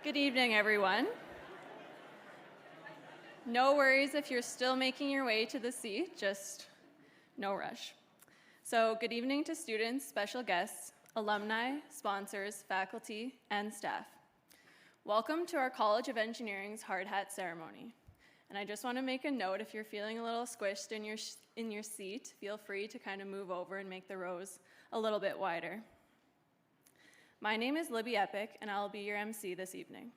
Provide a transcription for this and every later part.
Good evening, everyone. No worries if you're still making your way to the seat, just no rush. So good evening to students, special guests, alumni, sponsors, faculty, and staff. Welcome to our College of Engineering's Hard Hat Ceremony. And I just want to make a note, if you're feeling a little squished in your seat, feel free to kind of move over and make the rows a little bit wider. My name is Libby Epic, and I'll be your MC this evening.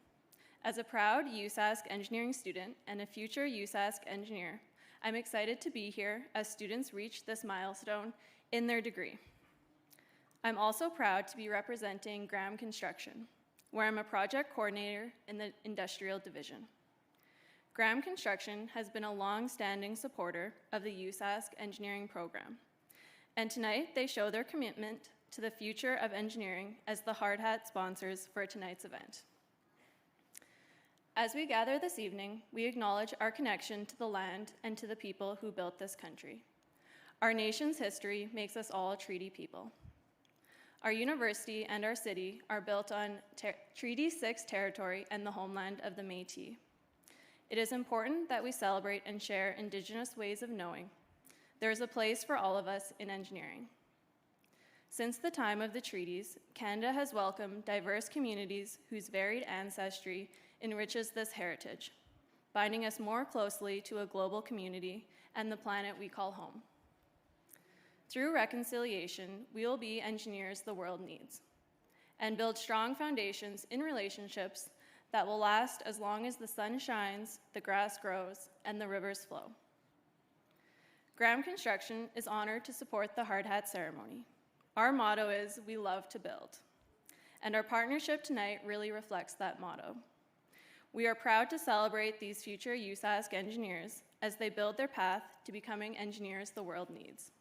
As a proud USask Engineering student and a future USask engineer, I'm excited to be here as students reach this milestone in their degree. I'm also proud to be representing Graham Construction, where I'm a project coordinator in the industrial division. Graham Construction has been a long-standing supporter of the USask Engineering program, and tonight they show their commitment to the future of engineering as the hard hat sponsors for tonight's event. As we gather this evening, we acknowledge our connection to the land and to the people who built this country. Our nation's history makes us all a treaty people. Our university and our city are built on Treaty 6 territory and the homeland of the Métis. It is important that we celebrate and share Indigenous ways of knowing. There is a place for all of us in engineering. Since the time of the treaties, Canada has welcomed diverse communities whose varied ancestry enriches this heritage, binding us more closely to a global community and the planet we call home. Through reconciliation, we will be engineers the world needs and build strong foundations in relationships that will last as long as the sun shines, the grass grows, and the rivers flow. Graham Construction is honored to support the Hard Hat Ceremony. Our motto is, "We love to build," and our partnership tonight really reflects that motto. We are proud to celebrate these future USask engineers as they build their path to becoming engineers the world needs.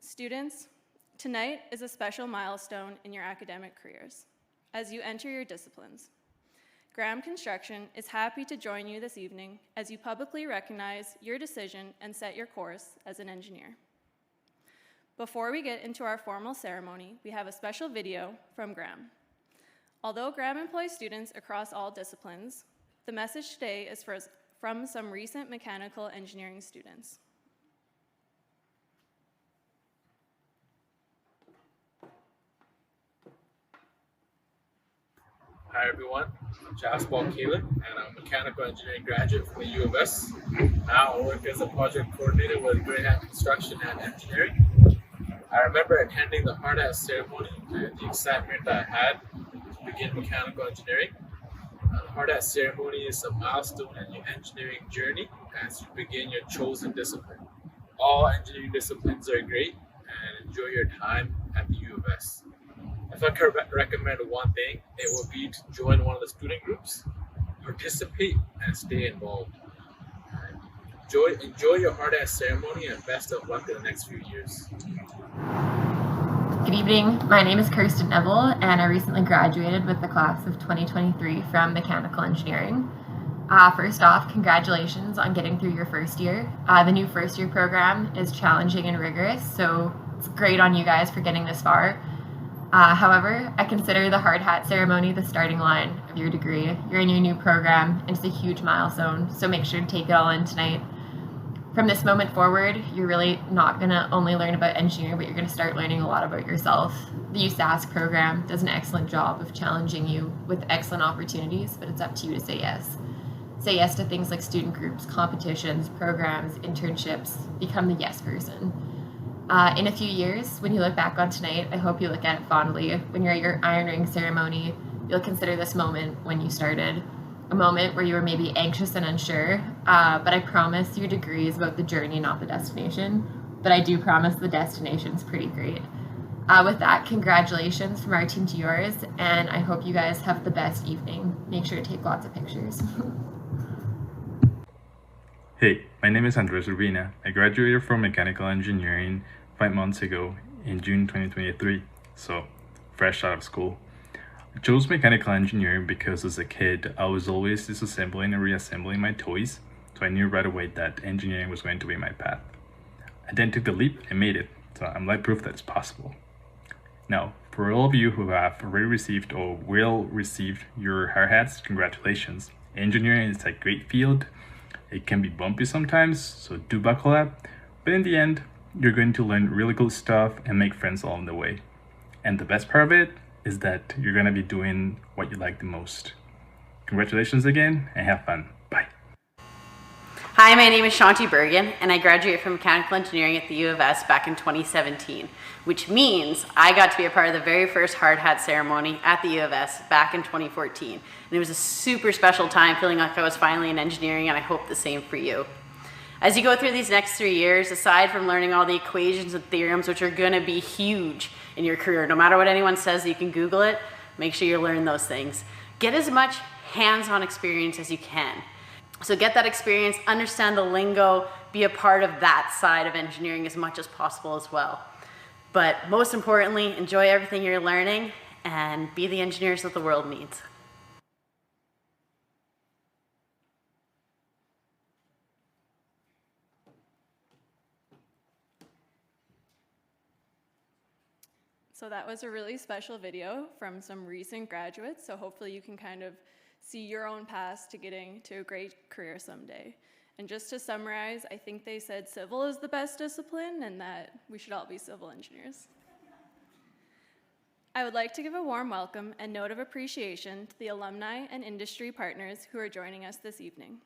Students, tonight is a special milestone in your academic careers as you enter your disciplines. Graham Construction is happy to join you this evening as you publicly recognize your decision and set your course as an engineer. Before we get into our formal ceremony, we have a special video from Graham. Although Graham employs students across all disciplines, the message today is from some recent mechanical engineering students. Hi everyone, I'm Jasper Caleb, and I'm a mechanical engineering graduate from the U of S. Now I work as a project coordinator with Graham Construction and Engineering. I remember attending the hard hat ceremony and the excitement that I had to begin mechanical engineering. The hard hat ceremony is a milestone in your engineering journey as you begin your chosen discipline. All engineering disciplines are great, and enjoy your time at the U of S. If I could recommend one thing, it would be to join one of the student groups, participate, and stay involved. Enjoy your hard hat ceremony, and best of luck in the next few years. Good evening, my name is Kirsten Neville, and I recently graduated with the class of 2023 from mechanical engineering. First off, congratulations on getting through your first year. The new first year program is challenging and rigorous, so it's great on you guys for getting this far. However, I consider the hard hat ceremony the starting line of your degree. You're in your new program, and it's a huge milestone, so make sure to take it all in tonight. From this moment forward, you're really not going to only learn about engineering, but you're going to start learning a lot about yourself. The USask program does an excellent job of challenging you with excellent opportunities, but it's up to you to say yes. Say yes to things like student groups, competitions, programs, internships. Become the yes person. In a few years, when you look back on tonight, I hope you look at it fondly. When you're at your iron ring ceremony, you'll consider this moment when you started. A moment where you were maybe anxious and unsure, but I promise your degree is about the journey, not the destination. But I do promise the destination's pretty great. With that, congratulations from our team to yours, and I hope you guys have the best evening. Make sure to take lots of pictures. Hey, my name is Andres Urbina. I graduated from mechanical engineering 5 months ago in June 2023, so fresh out of school. I chose mechanical engineering because as a kid, I was always disassembling and reassembling my toys, so I knew right away that engineering was going to be my path. I then took the leap and made it, so I'm live proof that it's possible. Now, For all of you who have already received or will receive your hard hats, congratulations. Engineering is a great field. It can be bumpy sometimes, so do buckle up. But in the end, you're going to learn really cool stuff and make friends along the way. And the best part of it is that you're going to be doing what you like the most. Congratulations again, and have fun. Bye. Hi, my name is Shanti Bergen, and I graduated from mechanical engineering at the U of S back in 2017, which means I got to be a part of the very first hard hat ceremony at the U of S back in 2014. And it was a super special time, feeling like I was finally in engineering, and I hope the same for you. As you go through these next 3 years, aside from learning all the equations and theorems, which are going to be huge in your career, no matter what anyone says, you can Google it, make sure you learn those things. Get as much hands-on experience as you can. So get that experience, understand the lingo, be a part of that side of engineering as much as possible as well. But most importantly, enjoy everything you're learning and be the engineers that the world needs. So that was a really special video from some recent graduates, so hopefully you can kind of see your own path to getting to a great career someday. And just to summarize, I think they said civil is the best discipline and that we should all be civil engineers. I would like to give a warm welcome and note of appreciation to the alumni and industry partners who are joining us this evening,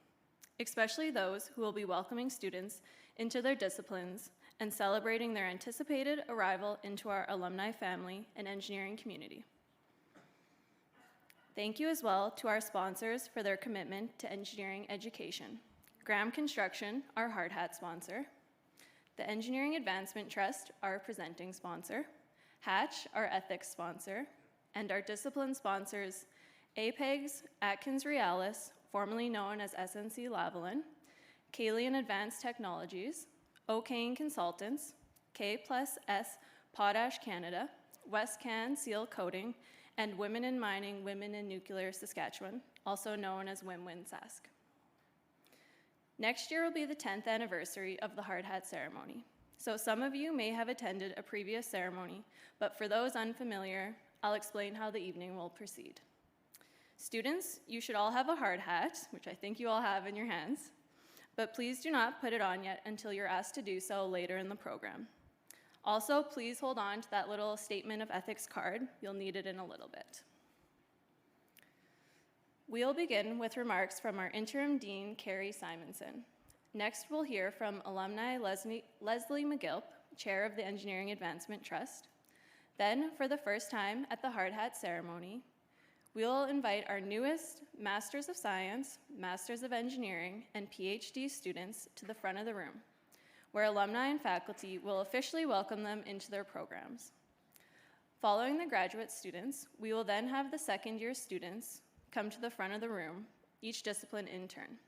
especially those who will be welcoming students into their disciplines and celebrating their anticipated arrival into our alumni family and engineering community. Thank you as well to our sponsors for their commitment to engineering education. Graham Construction, our hard hat sponsor. The Engineering Advancement Trust, our presenting sponsor. Hatch, our ethics sponsor. And our discipline sponsors, APEGS, Atkins Realis, formerly known as SNC Lavalin, Kalian Advanced Technologies, O'Kane Consultants, K+S Potash Canada, WestCan Seal Coating, and Women in Mining, Women in Nuclear Saskatchewan, also known as USask. Next year will be the 10th anniversary of the hard hat ceremony. So some of you may have attended a previous ceremony, but for those unfamiliar, I'll explain how the evening will proceed. Students, you should all have a hard hat, which I think you all have in your hands, but please do not put it on yet until you're asked to do so later in the program. Also, please hold on to that little statement of ethics card. You'll need it in a little bit. We'll begin with remarks from our interim dean, Carrie Simonson. Next, we'll hear from alumni Leslie McGilp, chair of the Engineering Advancement Trust. Then, for the first time at the hard hat ceremony, we'll invite our newest Masters of Science, Masters of Engineering, and PhD students to the front of the room, where alumni and faculty will officially welcome them into their programs. Following the graduate students, we will then have the second-year students come to the front of the room, each discipline in turn,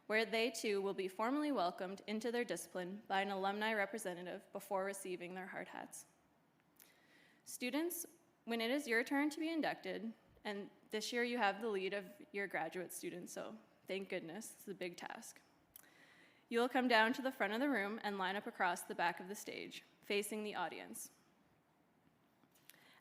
where they too will be formally welcomed into their discipline by an alumni representative before receiving their hard hats. Students, when it is your turn to be inducted, and this year you have the lead of your graduate students, so thank goodness, it's a big task. You will come down to the front of the room and line up across the back of the stage, facing the audience.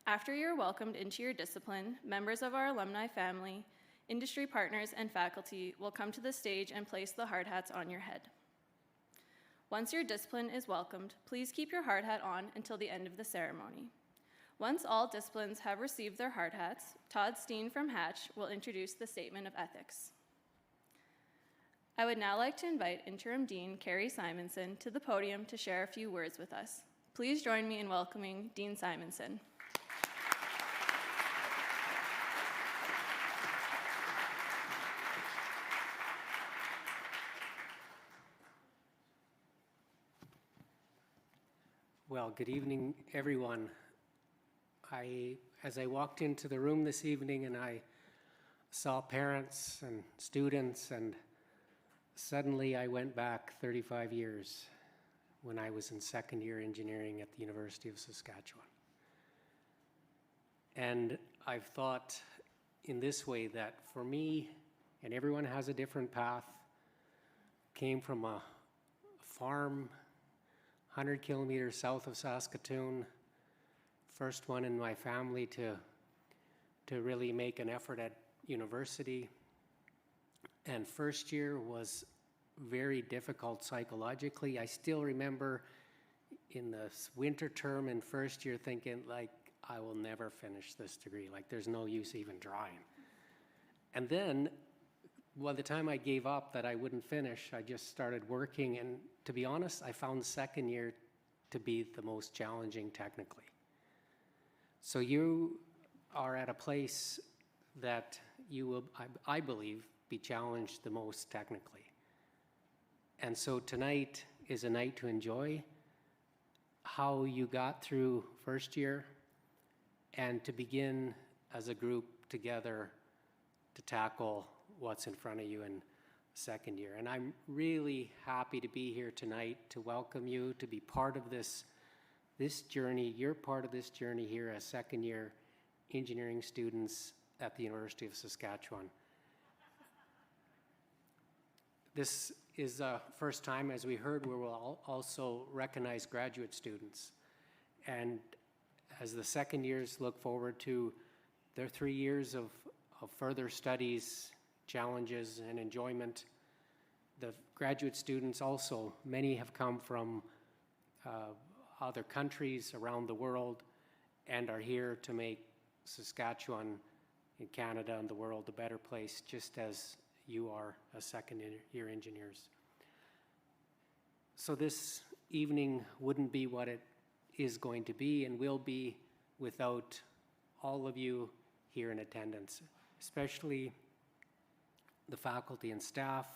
After you're welcomed into your discipline, members of our alumni family, industry partners, and faculty will come to the stage and place the hard hats on your head. Once your discipline is welcomed, please keep your hard hat on until the end of the ceremony. Once all disciplines have received their hard hats, Todd Steen from Hatch will introduce the Statement of Ethics. I would now like to invite Interim Dean Carrie Simonson to the podium to share a few words with us. Please join me in welcoming Dean Simonson. Well, good evening, everyone. As I walked into the room this evening and I saw parents and students, and suddenly I went back 35 years when I was in second year engineering at the University of Saskatchewan. And I've thought in this way that for me, and everyone has a different path, came from a farm 100 kilometers south of Saskatoon, first one in my family to really make an effort at university. And first year was very difficult psychologically. I still remember in the winter term in first year thinking, like, I will never finish this degree. Like, there's no use even trying. And then, by the time I gave up that I wouldn't finish, I just started working. And to be honest, I found the second year to be the most challenging technically. So you are at a place that you will, I believe, be challenged the most technically. And so tonight is a night to enjoy how you got through first year and to begin as a group together to tackle what's in front of you in second year. And I'm really happy to be here tonight to welcome you, to be part of this journey. You're part of this journey here as second year engineering students at the University of Saskatchewan. This is the first time, as we heard, where we'll also recognize graduate students. And as the second years look forward to their 3 years of further studies, challenges, and enjoyment, the graduate students also, many have come from other countries around the world and are here to make Saskatchewan in Canada and the world a better place, just as you are as second year engineers. So this evening wouldn't be what it is going to be and will be without all of you here in attendance, especially the faculty and staff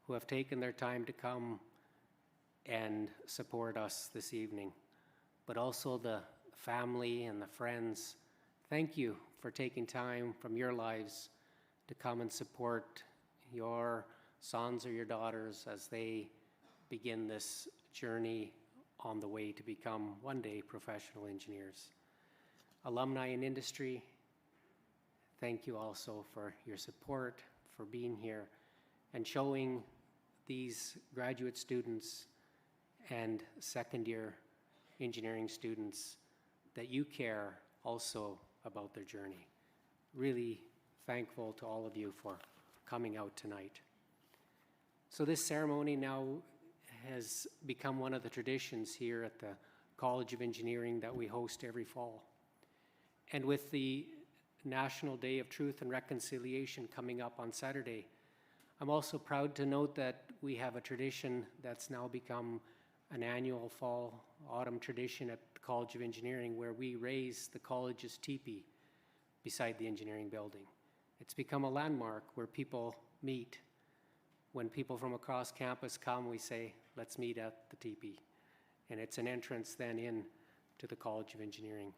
who have taken their time to come and support us this evening, but also the family and the friends. Thank you for taking time from your lives to come and support your sons or your daughters as they begin this journey on the way to become one day professional engineers. Alumni in industry, thank you also for your support, for being here and showing these graduate students and second year engineering students that you care also about their journey. Really thankful to all of you for coming out tonight. So this ceremony now has become one of the traditions here at the College of Engineering that we host every fall. And with the National Day of Truth and Reconciliation coming up on Saturday, I'm also proud to note that we have a tradition that's now become an annual fall-autumn tradition at the College of Engineering where we raise the college's teepee beside the engineering building. It's become a landmark where people meet. When people from across campus come, we say, let's meet at the teepee. And it's an entrance then in to the College of Engineering.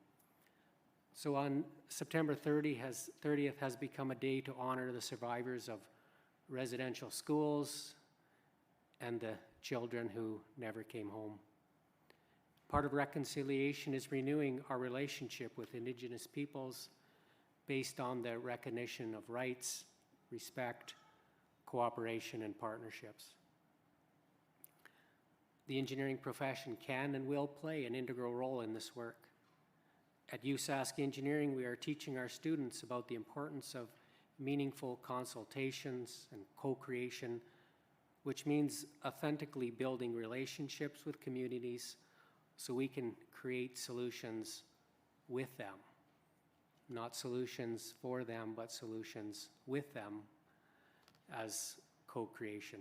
So on September 30th has become a day to honor the survivors of residential schools and the children who never came home. Part of reconciliation is renewing our relationship with Indigenous peoples based on the recognition of rights, respect, cooperation, and partnerships. The engineering profession can and will play an integral role in this work. At USask Engineering, we are teaching our students about the importance of meaningful consultations and co-creation, which means authentically building relationships with communities so we can create solutions with them. Not solutions for them, but solutions with them as co-creation.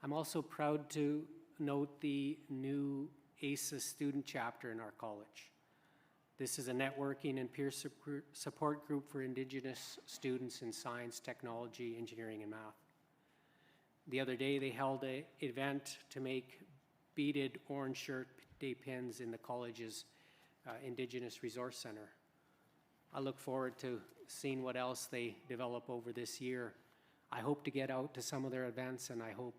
I'm also proud to note the new ACES student chapter in our college. This is a networking and peer support group for Indigenous students in science, technology, engineering, and math. The other day they held an event to make beaded orange shirt day pins in the college's Indigenous Resource Center. I look forward to seeing what else they develop over this year. I hope to get out to some of their events, and I hope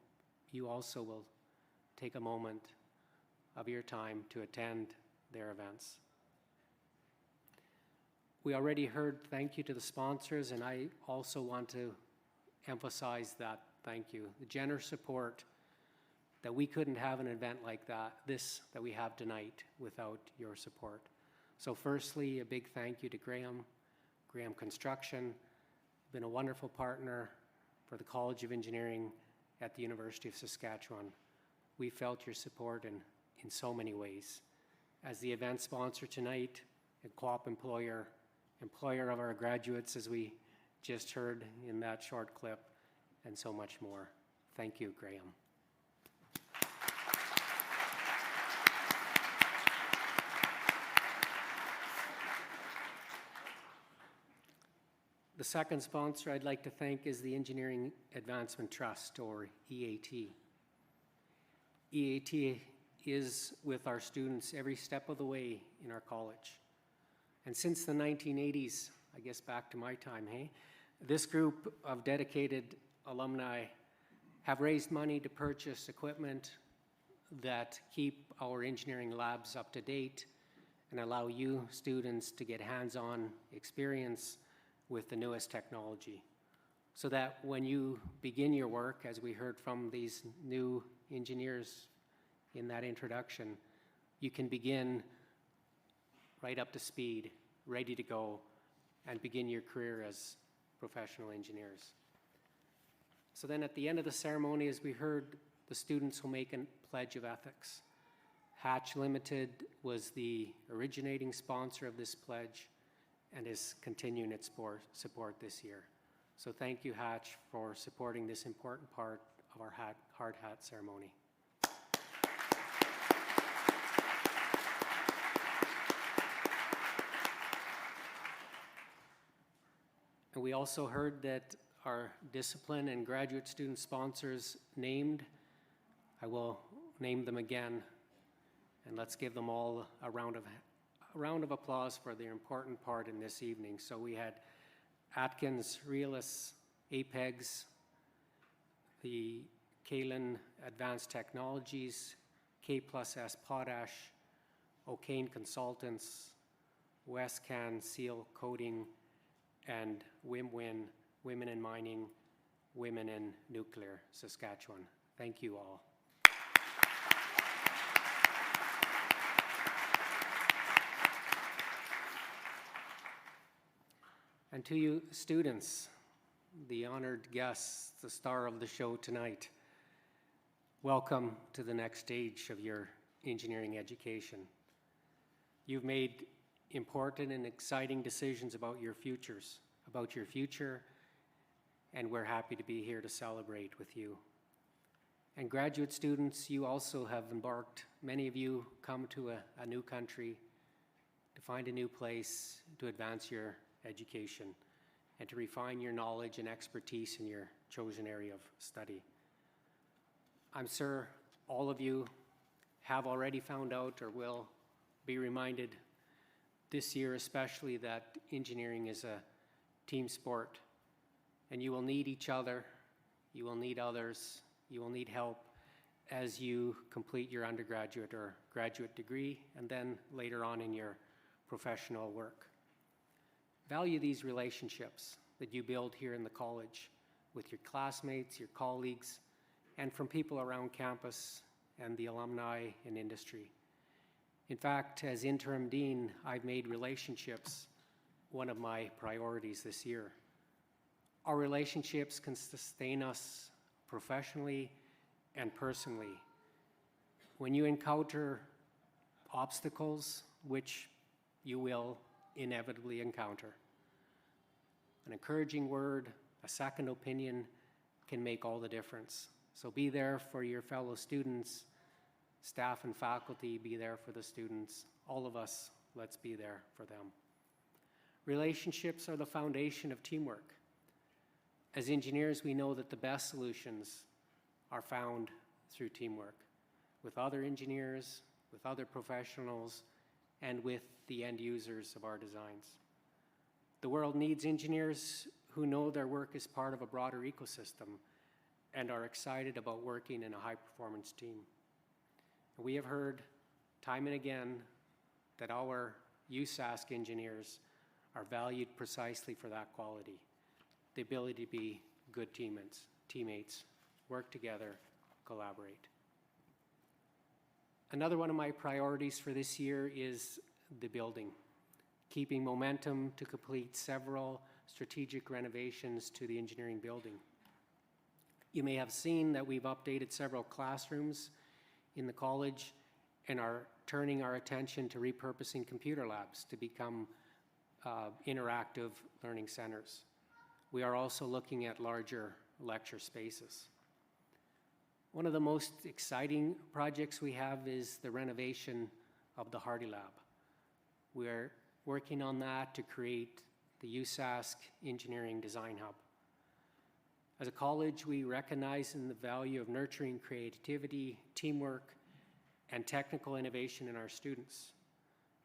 you also will take a moment of your time to attend their events. We already heard thank you to the sponsors, and I also want to emphasize that thank you. The generous support that we couldn't have an event like that we have tonight without your support. So firstly, a big thank you to Graham Construction, been a wonderful partner for the College of Engineering at the University of Saskatchewan. We felt your support in so many ways. As the event sponsor tonight, a co-op employer of our graduates, as we just heard in that short clip, and so much more. Thank you, Graham. The second sponsor I'd like to thank is the Engineering Advancement Trust, or EAT. EAT is with our students every step of the way in our college. And since the 1980s, I guess back to my time, hey, this group of dedicated alumni have raised money to purchase equipment that keep our engineering labs up to date and allow you students to get hands-on experience with the newest technology, so that when you begin your work, as we heard from these new engineers in that introduction, you can begin right up to speed, ready to go, and begin your career as professional engineers. So then at the end of the ceremony, as we heard, the students will make a pledge of ethics. Hatch Limited was the originating sponsor of this pledge and is continuing its support this year. So thank you, Hatch, for supporting this important part of our hard hat ceremony. And we also heard that our discipline and graduate student sponsors named. I will name them again, and let's give them all a round of applause for their important part in this evening. So we had Atkins, Realis, Apex, the Kalen Advanced Technologies, K+S Potash, O'Kane Consultants, Westcan Seal Coating, and WIMWIN, Women in Mining, Women in Nuclear, Saskatchewan. Thank you all. And to you students, the honored guests, the star of the show tonight, welcome to the next stage of your engineering education. You've made important and exciting decisions about your futures, about your future, and we're happy to be here to celebrate with you. And graduate students, you also have embarked, many of you come to a new country to find a new place, to advance your education, and to refine your knowledge and expertise in your chosen area of study. I'm sure all of you have already found out or will be reminded this year especially that engineering is a team sport, and you will need each other, you will need others, you will need help as you complete your undergraduate or graduate degree, and then later on in your professional work. Value these relationships that you build here in the college with your classmates, your colleagues, and from people around campus and the alumni and industry. In fact, as interim dean, I've made relationships one of my priorities this year. Our relationships can sustain us professionally and personally. When you encounter obstacles, which you will inevitably encounter, an encouraging word, a second opinion can make all the difference. So be there for your fellow students, staff and faculty, be there for the students. All of us, let's be there for them. Relationships are the foundation of teamwork. As engineers, we know that the best solutions are found through teamwork with other engineers, with other professionals, and with the end users of our designs. The world needs engineers who know their work is part of a broader ecosystem and are excited about working in a high-performance team. And we have heard time and again that our USask engineers are valued precisely for that quality, the ability to be good teammates, work together, collaborate. Another one of my priorities for this year is the building, keeping momentum to complete several strategic renovations to the engineering building. You may have seen that we've updated several classrooms in the college and are turning our attention to repurposing computer labs to become interactive learning centers. We are also looking at larger lecture spaces. One of the most exciting projects we have is the renovation of the Hardy Lab. We're working on that to create the USask Engineering Design Hub. As a college, we recognize in the value of nurturing creativity, teamwork, and technical innovation in our students.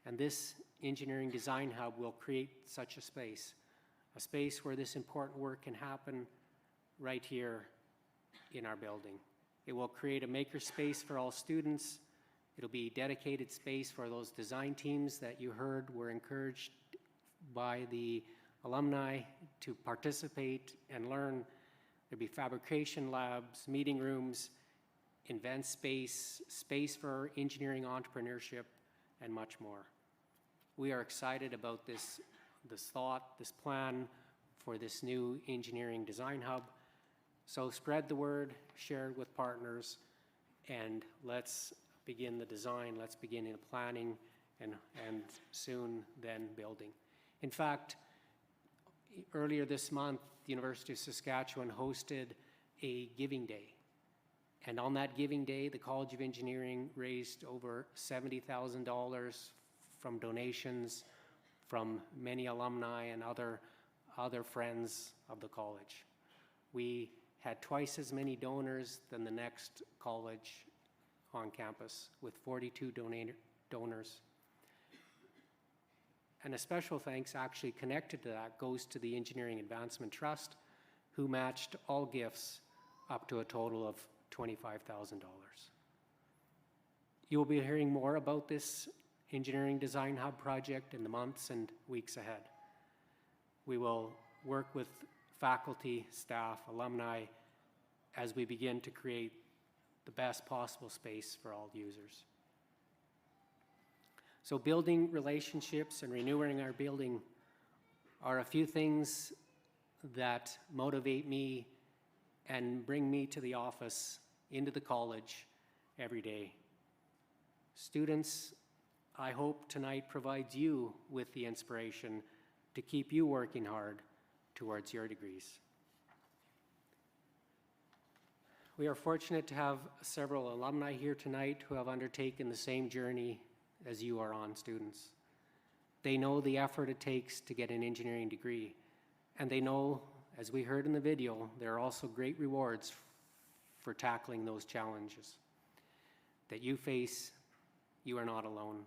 And this Engineering Design Hub will create such a space where this important work can happen right here in our building. It will create a maker space for all students. It'll be dedicated space for those design teams that you heard were encouraged by the alumni to participate and learn. There'll be fabrication labs, meeting rooms, event space, space for engineering entrepreneurship, and much more. We are excited about this thought, this plan for this new engineering design hub. So spread the word, share it with partners, and let's begin the design, let's begin in planning, and soon then building. In fact, earlier this month, the University of Saskatchewan hosted a giving day. And on that giving day, the College of Engineering raised over $70,000 from donations from many alumni and other friends of the college. We had twice as many donors than the next college on campus, with 42 donors. And a special thanks actually connected to that goes to the Engineering Advancement Trust, who matched all gifts up to a total of $25,000. You will be hearing more about this Engineering Design Hub project in the months and weeks ahead. We will work with faculty, staff, alumni as we begin to create the best possible space for all users. So building relationships and renewing our building are a few things that motivate me and bring me to the office, into the college every day. Students, I hope tonight provides you with the inspiration to keep you working hard towards your degrees. We are fortunate to have several alumni here tonight who have undertaken the same journey as you are on, students. They know the effort it takes to get an engineering degree, and they know, as we heard in the video, there are also great rewards for tackling those challenges that you face. You are not alone.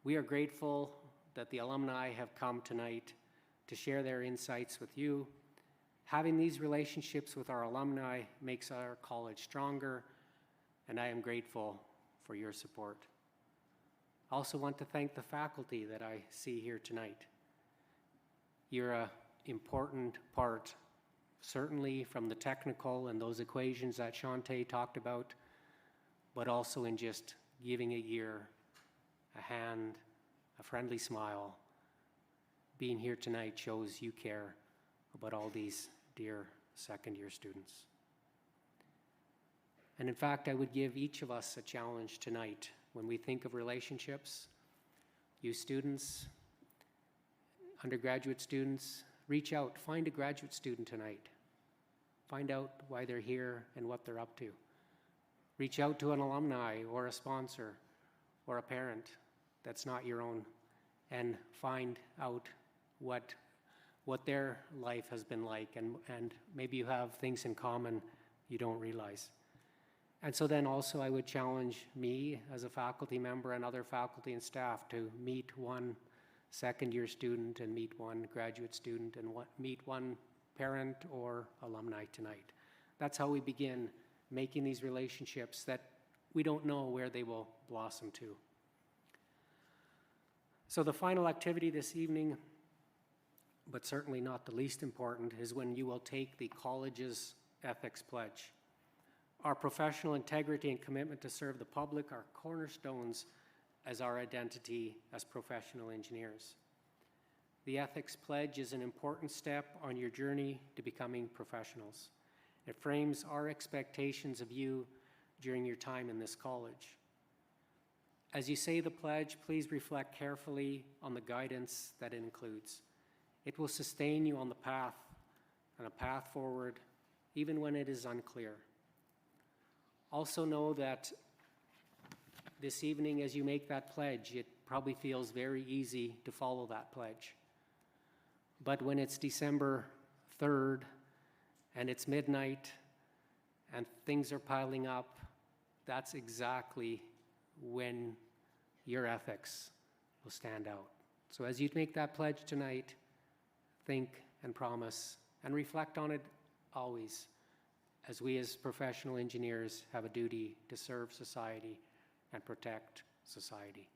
We are grateful that the alumni have come tonight to share their insights with you. Having these relationships with our alumni makes our college stronger, and I am grateful for your support. I also want to thank the faculty that I see here tonight. You're an important part, certainly from the technical and those equations that Shante talked about, but also in just giving a ear, a hand, a friendly smile. Being here tonight shows you care about all these dear second-year students. And in fact, I would give each of us a challenge tonight when we think of relationships. You students, undergraduate students, reach out, find a graduate student tonight. Find out why they're here and what they're up to. Reach out to an alumni or a sponsor or a parent that's not your own, and find out what their life has been like, and maybe you have things in common you don't realize. And so then also I would challenge me as a faculty member and other faculty and staff to meet one second-year student and meet one graduate student and meet one parent or alumni tonight. That's how we begin making these relationships that we don't know where they will blossom to. So the final activity this evening, but certainly not the least important, is when you will take the college's ethics pledge. Our professional integrity and commitment to serve the public are cornerstones as our identity as professional engineers. The Ethics Pledge is an important step on your journey to becoming professionals. It frames our expectations of you during your time in this college. As you say the pledge, please reflect carefully on the guidance that it includes. It will sustain you on the path and a path forward, even when it is unclear. Also know that this evening, as you make that pledge, it probably feels very easy to follow that pledge. But when it's December 3rd and it's midnight and things are piling up, that's exactly when your ethics will stand out. So as you make that pledge tonight, think and promise and reflect on it always, as we as professional engineers have a duty to serve society and protect society.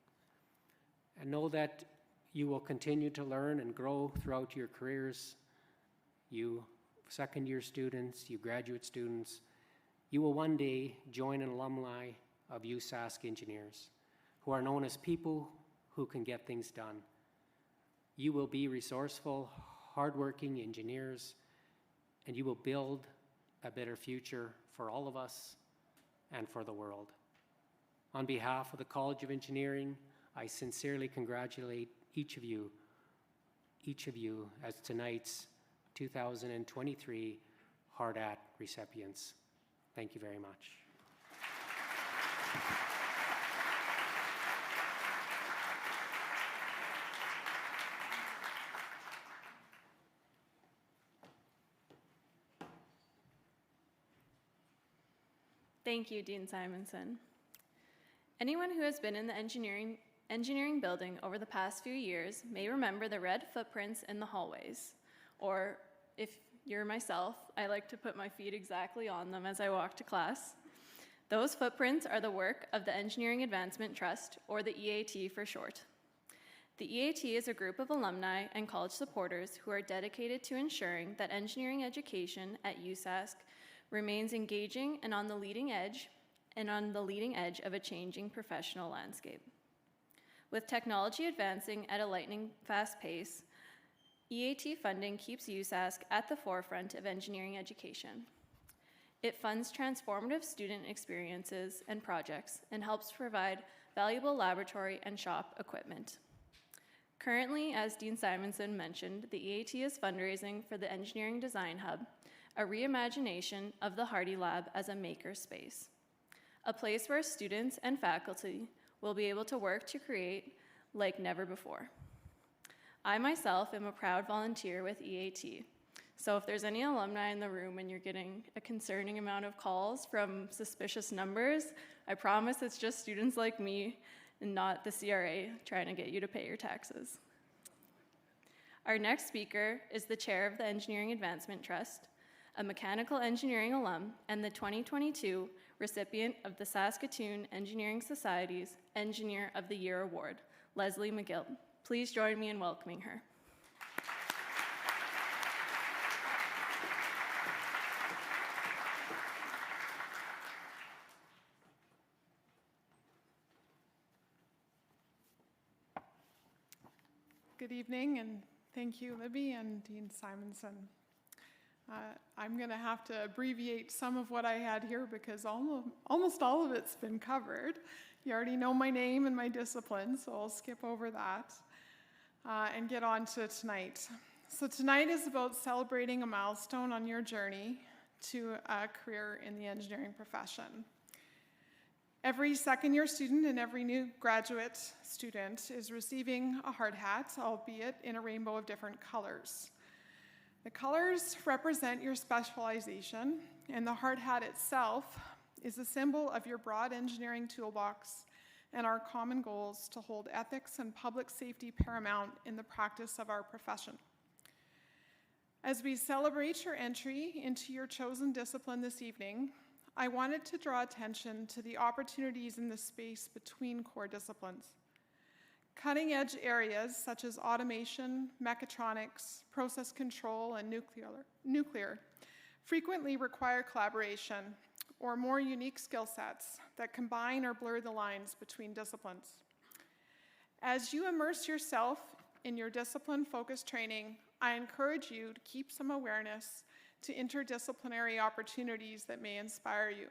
And know that you will continue to learn and grow throughout your careers. You second-year students, you graduate students, you will one day join an alumni of USask Engineers, who are known as people who can get things done. You will be resourceful, hardworking engineers, and you will build a better future for all of us and for the world. On behalf of the College of Engineering, I sincerely congratulate each of you as tonight's 2023 Hard Hat recipients. Thank you very much. Thank you, Dean Simonson. Anyone who has been in the engineering building over the past few years may remember the red footprints in the hallways. Or if you're myself, I like to put my feet exactly on them as I walk to class. Those footprints are the work of the Engineering Advancement Trust, or the EAT for short. The EAT is a group of alumni and college supporters who are dedicated to ensuring that engineering education at USask remains engaging and on the leading edge of a changing professional landscape. With technology advancing at a lightning-fast pace, EAT funding keeps USask at the forefront of engineering education. It funds transformative student experiences and projects and helps provide valuable laboratory and shop equipment. Currently, as Dean Simonson mentioned, the EAT is fundraising for the Engineering Design Hub, a reimagination of the Hardy Lab as a maker space, a place where students and faculty will be able to work to create like never before. I myself am a proud volunteer with EAT, so if there's any alumni in the room and you're getting a concerning amount of calls from suspicious numbers, I promise it's just students like me and not the CRA trying to get you to pay your taxes. Our next speaker is the chair of the Engineering Advancement Trust, a mechanical engineering alum, and the 2022 recipient of the Saskatoon Engineering Society's Engineer of the Year Award, Leslie McGill. Please join me in welcoming her. Good evening, and thank you, Libby and Dean Simonson. I'm going to have to abbreviate some of what I had here because almost all of it's been covered. You already know my name and my discipline, so I'll skip over that and get on to tonight. So tonight is about celebrating a milestone on your journey to a career in the engineering profession. Every second-year student and every new graduate student is receiving a hard hat, albeit in a rainbow of different colors. The colors represent your specialization, and the hard hat itself is a symbol of your broad engineering toolbox and our common goals to hold ethics and public safety paramount in the practice of our profession. As we celebrate your entry into your chosen discipline this evening, I wanted to draw attention to the opportunities in the space between core disciplines. Cutting-edge areas such as automation, mechatronics, process control, and nuclear frequently require collaboration or more unique skill sets that combine or blur the lines between disciplines. As you immerse yourself in your discipline-focused training, I encourage you to keep some awareness to interdisciplinary opportunities that may inspire you.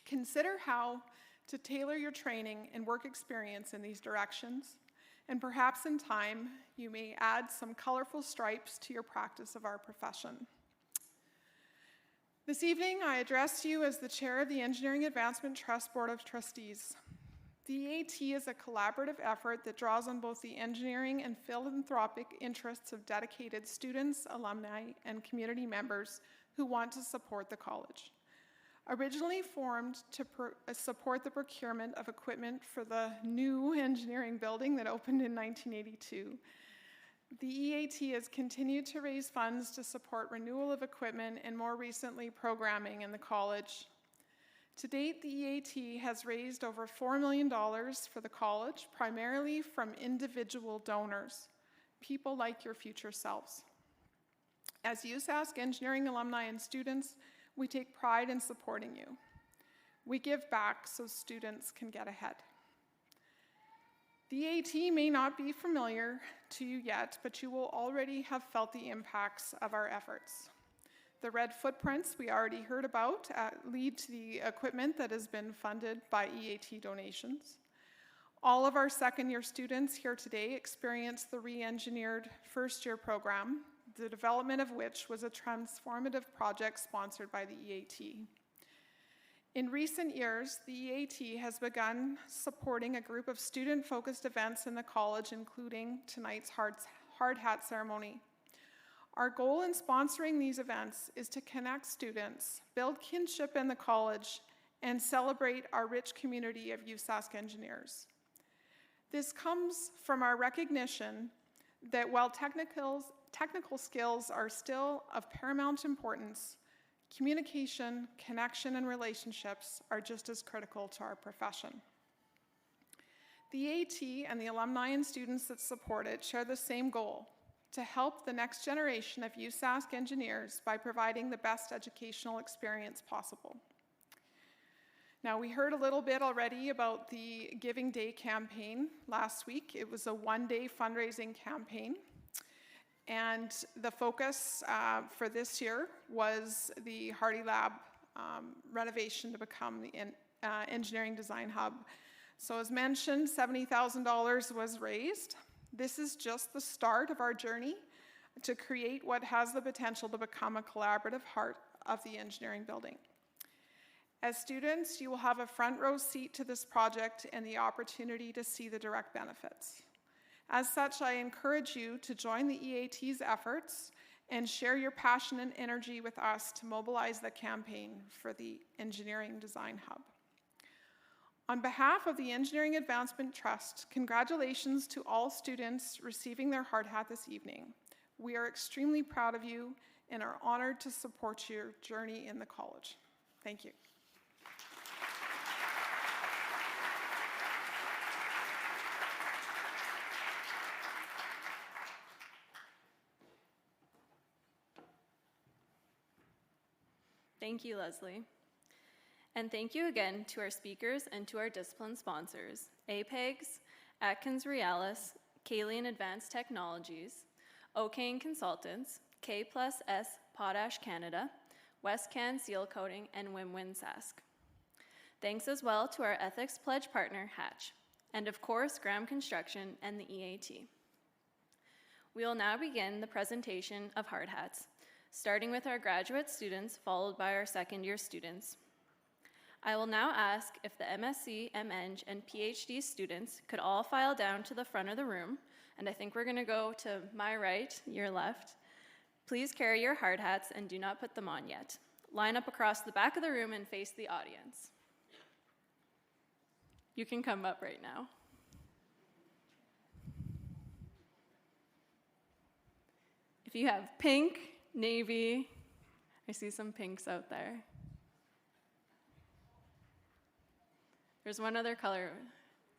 Consider how to tailor your training and work experience in these directions, and perhaps in time, you may add some colorful stripes to your practice of our profession. This evening, I address you as the chair of the Engineering Advancement Trust Board of Trustees. The EAT is a collaborative effort that draws on both the engineering and philanthropic interests of dedicated students, alumni, and community members who want to support the college. Originally formed to support the procurement of equipment for the new engineering building that opened in 1982, the EAT has continued to raise funds to support renewal of equipment and more recently programming in the college. To date, the EAT has raised over $4 million for the college, primarily from individual donors, people like your future selves. As USask Engineering alumni and students, we take pride in supporting you. We give back so students can get ahead. The EAT may not be familiar to you yet, but you will already have felt the impacts of our efforts. The red footprints we already heard about lead to the equipment that has been funded by EAT donations. All of our second-year students here today experienced the re-engineered first-year program, the development of which was a transformative project sponsored by the EAT. In recent years, the EAT has begun supporting a group of student-focused events in the college, including tonight's hard hat ceremony. Our goal in sponsoring these events is to connect students, build kinship in the college, and celebrate our rich community of USask engineers. This comes from our recognition that while technical skills are still of paramount importance, communication, connection, and relationships are just as critical to our profession. The EAT and the alumni and students that support it share the same goal: to help the next generation of USask engineers by providing the best educational experience possible. Now, we heard a little bit already about the Giving Day campaign last week. It was a one-day fundraising campaign. And the focus for this year was the Hardy Lab renovation to become the engineering design hub. So as mentioned, $70,000 was raised. This is just the start of our journey to create what has the potential to become a collaborative heart of the engineering building. As students, you will have a front row seat to this project and the opportunity to see the direct benefits. As such, I encourage you to join the EAT's efforts and share your passion and energy with us to mobilize the campaign for the Engineering Design Hub. On behalf of the Engineering Advancement Trust, congratulations to all students receiving their hard hat this evening. We are extremely proud of you and are honored to support your journey in the college. Thank you. Thank you, Leslie. And thank you again to our speakers and to our discipline sponsors, APEGS, Atkins Realis, Kalian Advanced Technologies, O'Kane Consultants, K+S Potash Canada, WestCan Seal Coating, and USask. Thanks as well to our Ethics Pledge partner, Hatch, and of course, Graham Construction and the EAT. We will now begin the presentation of hard hats, starting with our graduate students, followed by our second-year students. I will now ask if the MSc, MEng, and PhD students could all file down to the front of the room, and I think we're going to go to my right, your left. Please carry your hard hats and do not put them on yet. Line up across the back of the room and face the audience. You can come up right now. If you have pink, navy, I see some pinks out there. There's one other color.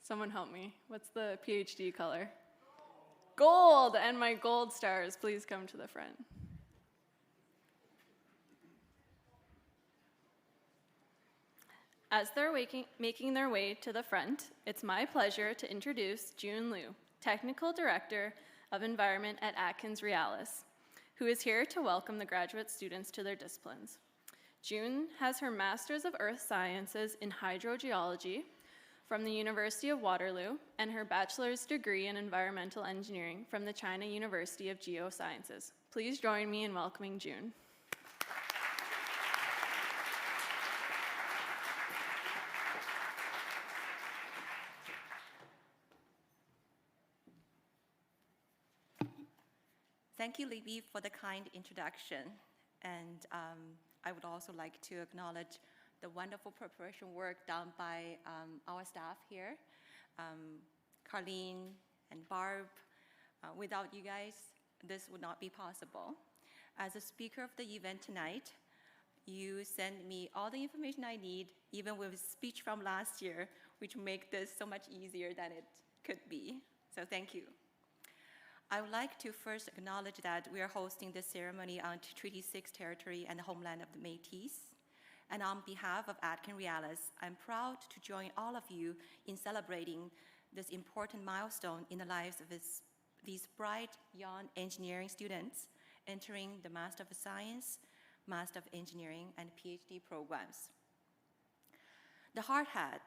Someone help me. What's the PhD color? Gold, and my gold stars, please come to the front. As they're making their way to the front, it's my pleasure to introduce June Liu, Technical Director of Environment at Atkins Realis, who is here to welcome the graduate students to their disciplines. June has her Master's of Earth Sciences in Hydrogeology from the University of Waterloo and her bachelor's degree in Environmental Engineering from the China University of Geosciences. Please join me in welcoming June. Thank you, Libby, for the kind introduction. And I would also like to acknowledge the wonderful preparation work done by our staff here, Carlene and Barb. Without you guys, this would not be possible. As a speaker of the event tonight, you sent me all the information I need, even with a speech from last year, which make this so much easier than it could be. So thank you. I would like to first acknowledge that we are hosting this ceremony on Treaty 6 territory and the homeland of the Métis. And on behalf of Atkins Realis, I'm proud to join all of you in celebrating this important milestone in the lives of these bright young engineering students entering the Master of Science, Master of Engineering, and PhD programs. The hard hat,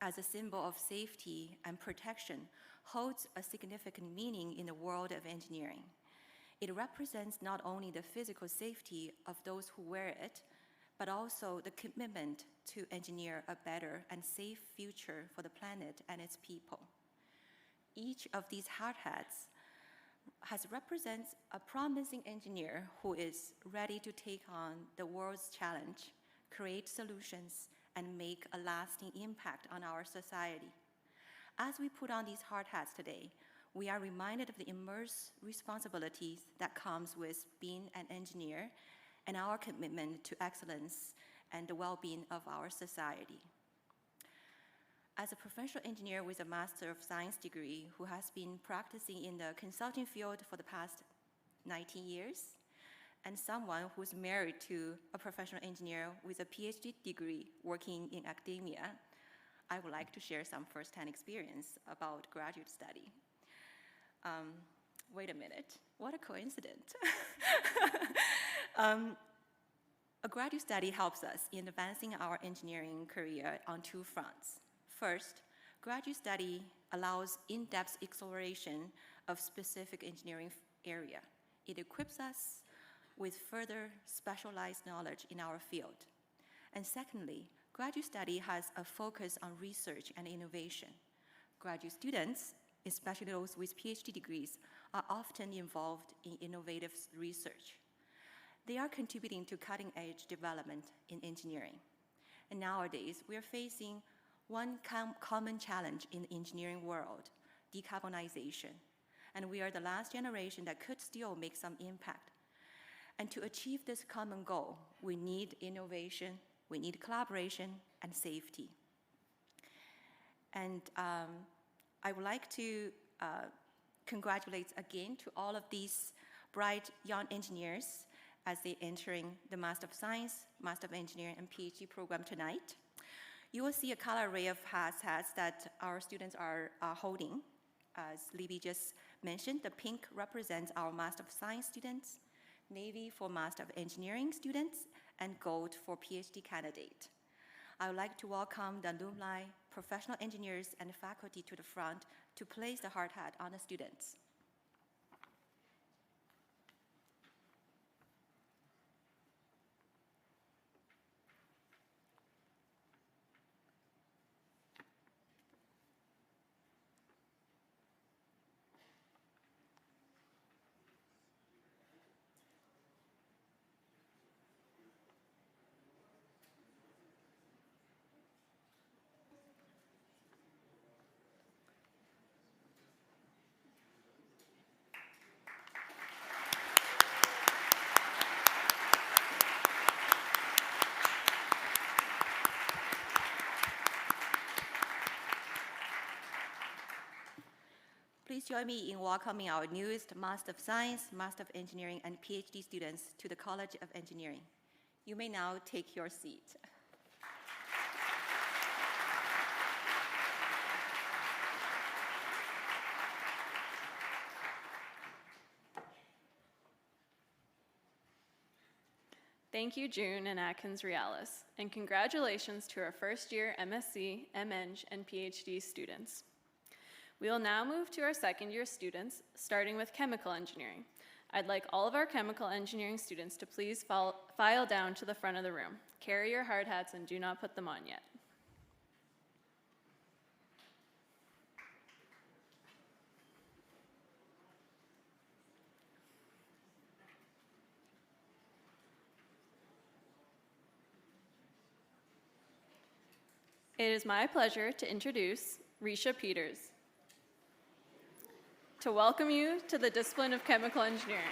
as a symbol of safety and protection, holds a significant meaning in the world of engineering. It represents not only the physical safety of those who wear it, but also the commitment to engineer a better and safe future for the planet and its people. Each of these hard hats represents a promising engineer who is ready to take on the world's challenge, create solutions, and make a lasting impact on our society. As we put on these hard hats today, we are reminded of the immense responsibilities that comes with being an engineer and our commitment to excellence and the well-being of our society. As a professional engineer with a Master of Science degree who has been practicing in the consulting field for the past 19 years, and someone who's married to a professional engineer with a PhD degree working in academia, I would like to share some firsthand experience about graduate study. Wait a minute, what a coincidence. A graduate study helps us in advancing our engineering career on two fronts. First, graduate study allows in-depth exploration of specific engineering area. It equips us with further specialized knowledge in our field. And secondly, graduate study has a focus on research and innovation. Graduate students, especially those with PhD degrees, are often involved in innovative research. They are contributing to cutting-edge development in engineering. And nowadays, we are facing one common challenge in the engineering world, decarbonization. And we are the last generation that could still make some impact. And to achieve this common goal, we need innovation, we need collaboration, and safety. And I would like to congratulate again to all of these bright young engineers as they're entering the Master of Science, Master of Engineering, and PhD program tonight. You will see a color array of hats that our students are holding. As Libby just mentioned, the pink represents our Master of Science students, navy for Master of Engineering students, and gold for PhD candidate. I would like to welcome the alumni, professional engineers, and faculty to the front to place the hard hat on the students. Please join me in welcoming our newest Master of Science, Master of Engineering, and PhD students to the College of Engineering. You may now take your seat. Thank you, June and Atkins Realis, and congratulations to our first-year MSc, MEng, and PhD students. We will now move to our second-year students, starting with chemical engineering. I'd like all of our chemical engineering students to please file down to the front of the room. Carry your hard hats and do not put them on yet. It is my pleasure to introduce Risha Peters, to welcome you to the discipline of chemical engineering.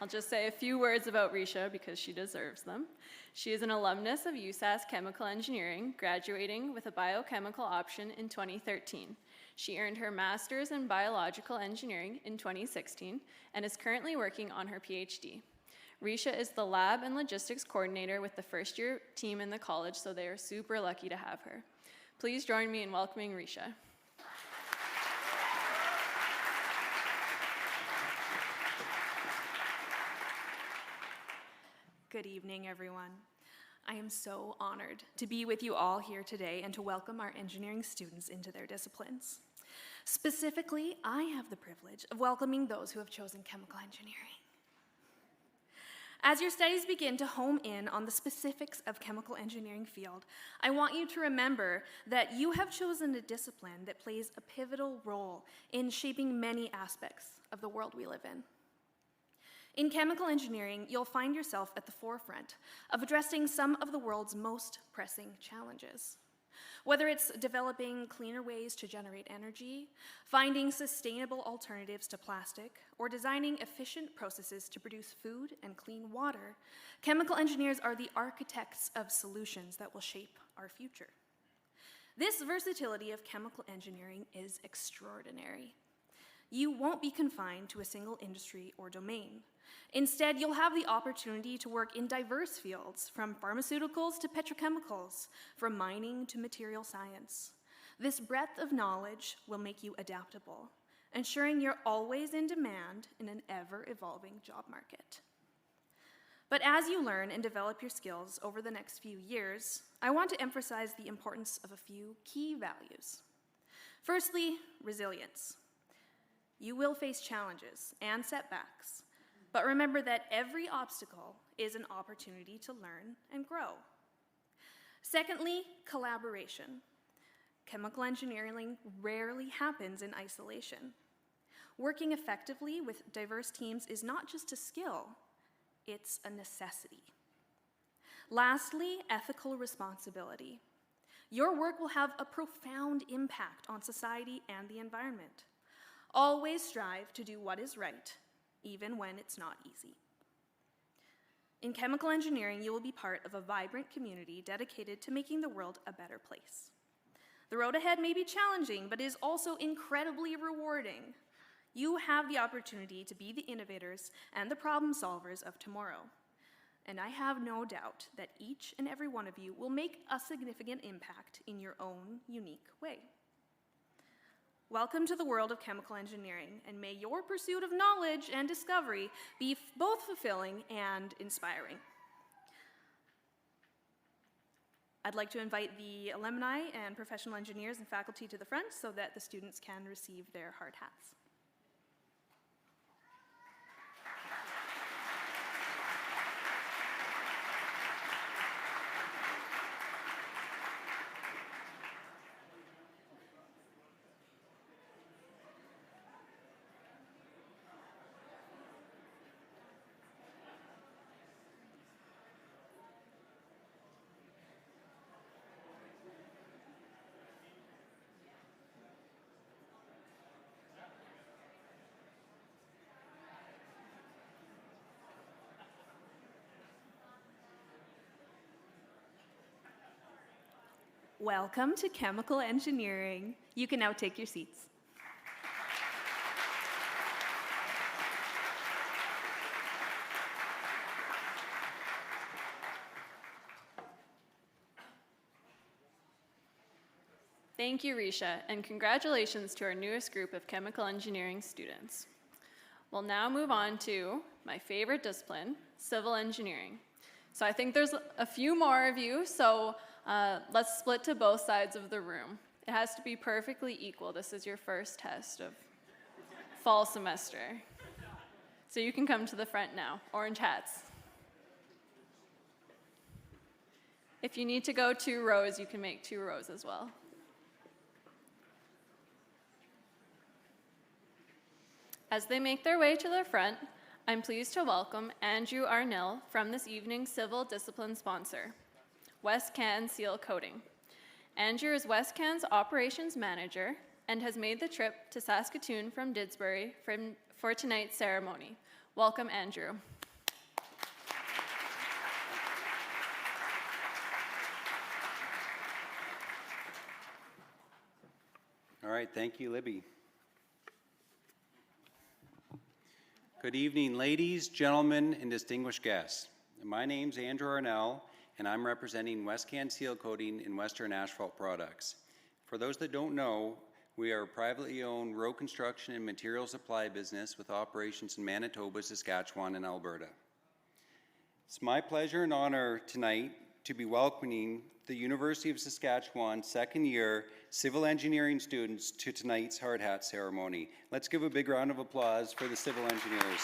I'll just say a few words about Risha because she deserves them. She is an alumnus of USask Chemical Engineering, graduating with a biochemical option in 2013. She earned her master's in biological engineering in 2016 and is currently working on her PhD. Risha is the lab and logistics coordinator with the first-year team in the college, so they are super lucky to have her. Please join me in welcoming Risha. Good evening, everyone. I am so honored to be with you all here today and to welcome our engineering students into their disciplines. Specifically, I have the privilege of welcoming those who have chosen chemical engineering. As your studies begin to home in on the specifics of chemical engineering field, I want you to remember that you have chosen a discipline that plays a pivotal role in shaping many aspects of the world we live in. In chemical engineering, you'll find yourself at the forefront of addressing some of the world's most pressing challenges. Whether it's developing cleaner ways to generate energy, finding sustainable alternatives to plastic, or designing efficient processes to produce food and clean water, chemical engineers are the architects of solutions that will shape our future. This versatility of chemical engineering is extraordinary. You won't be confined to a single industry or domain. Instead, you'll have the opportunity to work in diverse fields, from pharmaceuticals to petrochemicals, from mining to material science. This breadth of knowledge will make you adaptable, ensuring you're always in demand in an ever-evolving job market. But as you learn and develop your skills over the next few years, I want to emphasize the importance of a few key values. Firstly, resilience. You will face challenges and setbacks, but remember that every obstacle is an opportunity to learn and grow. Secondly, collaboration. Chemical engineering rarely happens in isolation. Working effectively with diverse teams is not just a skill, it's a necessity. Lastly, ethical responsibility. Your work will have a profound impact on society and the environment. Always strive to do what is right, even when it's not easy. In chemical engineering, you will be part of a vibrant community dedicated to making the world a better place. The road ahead may be challenging, but is also incredibly rewarding. You have the opportunity to be the innovators and the problem solvers of tomorrow. And I have no doubt that each and every one of you will make a significant impact in your own unique way. Welcome to the world of chemical engineering, and may your pursuit of knowledge and discovery be both fulfilling and inspiring. I'd like to invite the alumni and professional engineers and faculty to the front so that the students can receive their hard hats. Welcome to chemical engineering. You can now take your seats. Thank you, Risha, and congratulations to our newest group of chemical engineering students. We'll now move on to my favorite discipline, civil engineering. So I think there's a few more of you, so let's split to both sides of the room. It has to be perfectly equal. This is your first test of fall semester. So you can come to the front now, orange hats. If you need to go 2 rows, you can make 2 rows as well. As they make their way to the front, I'm pleased to welcome Andrew Arnell from this evening's civil discipline sponsor, WestCan Seal Coating. Andrew is WestCan's operations manager and has made the trip to Saskatoon from Didsbury for tonight's ceremony. Welcome, Andrew. All right, thank you, Libby. Good evening, ladies, gentlemen, and distinguished guests. My name's Andrew Arnell, and I'm representing WestCan Seal Coating and Western Asphalt Products. For those that don't know, we are a privately owned road construction and material supply business with operations in Manitoba, Saskatchewan, and Alberta. It's my pleasure and honor tonight to be welcoming the University of Saskatchewan second-year civil engineering students to tonight's hard hat ceremony. Let's give a big round of applause for the civil engineers.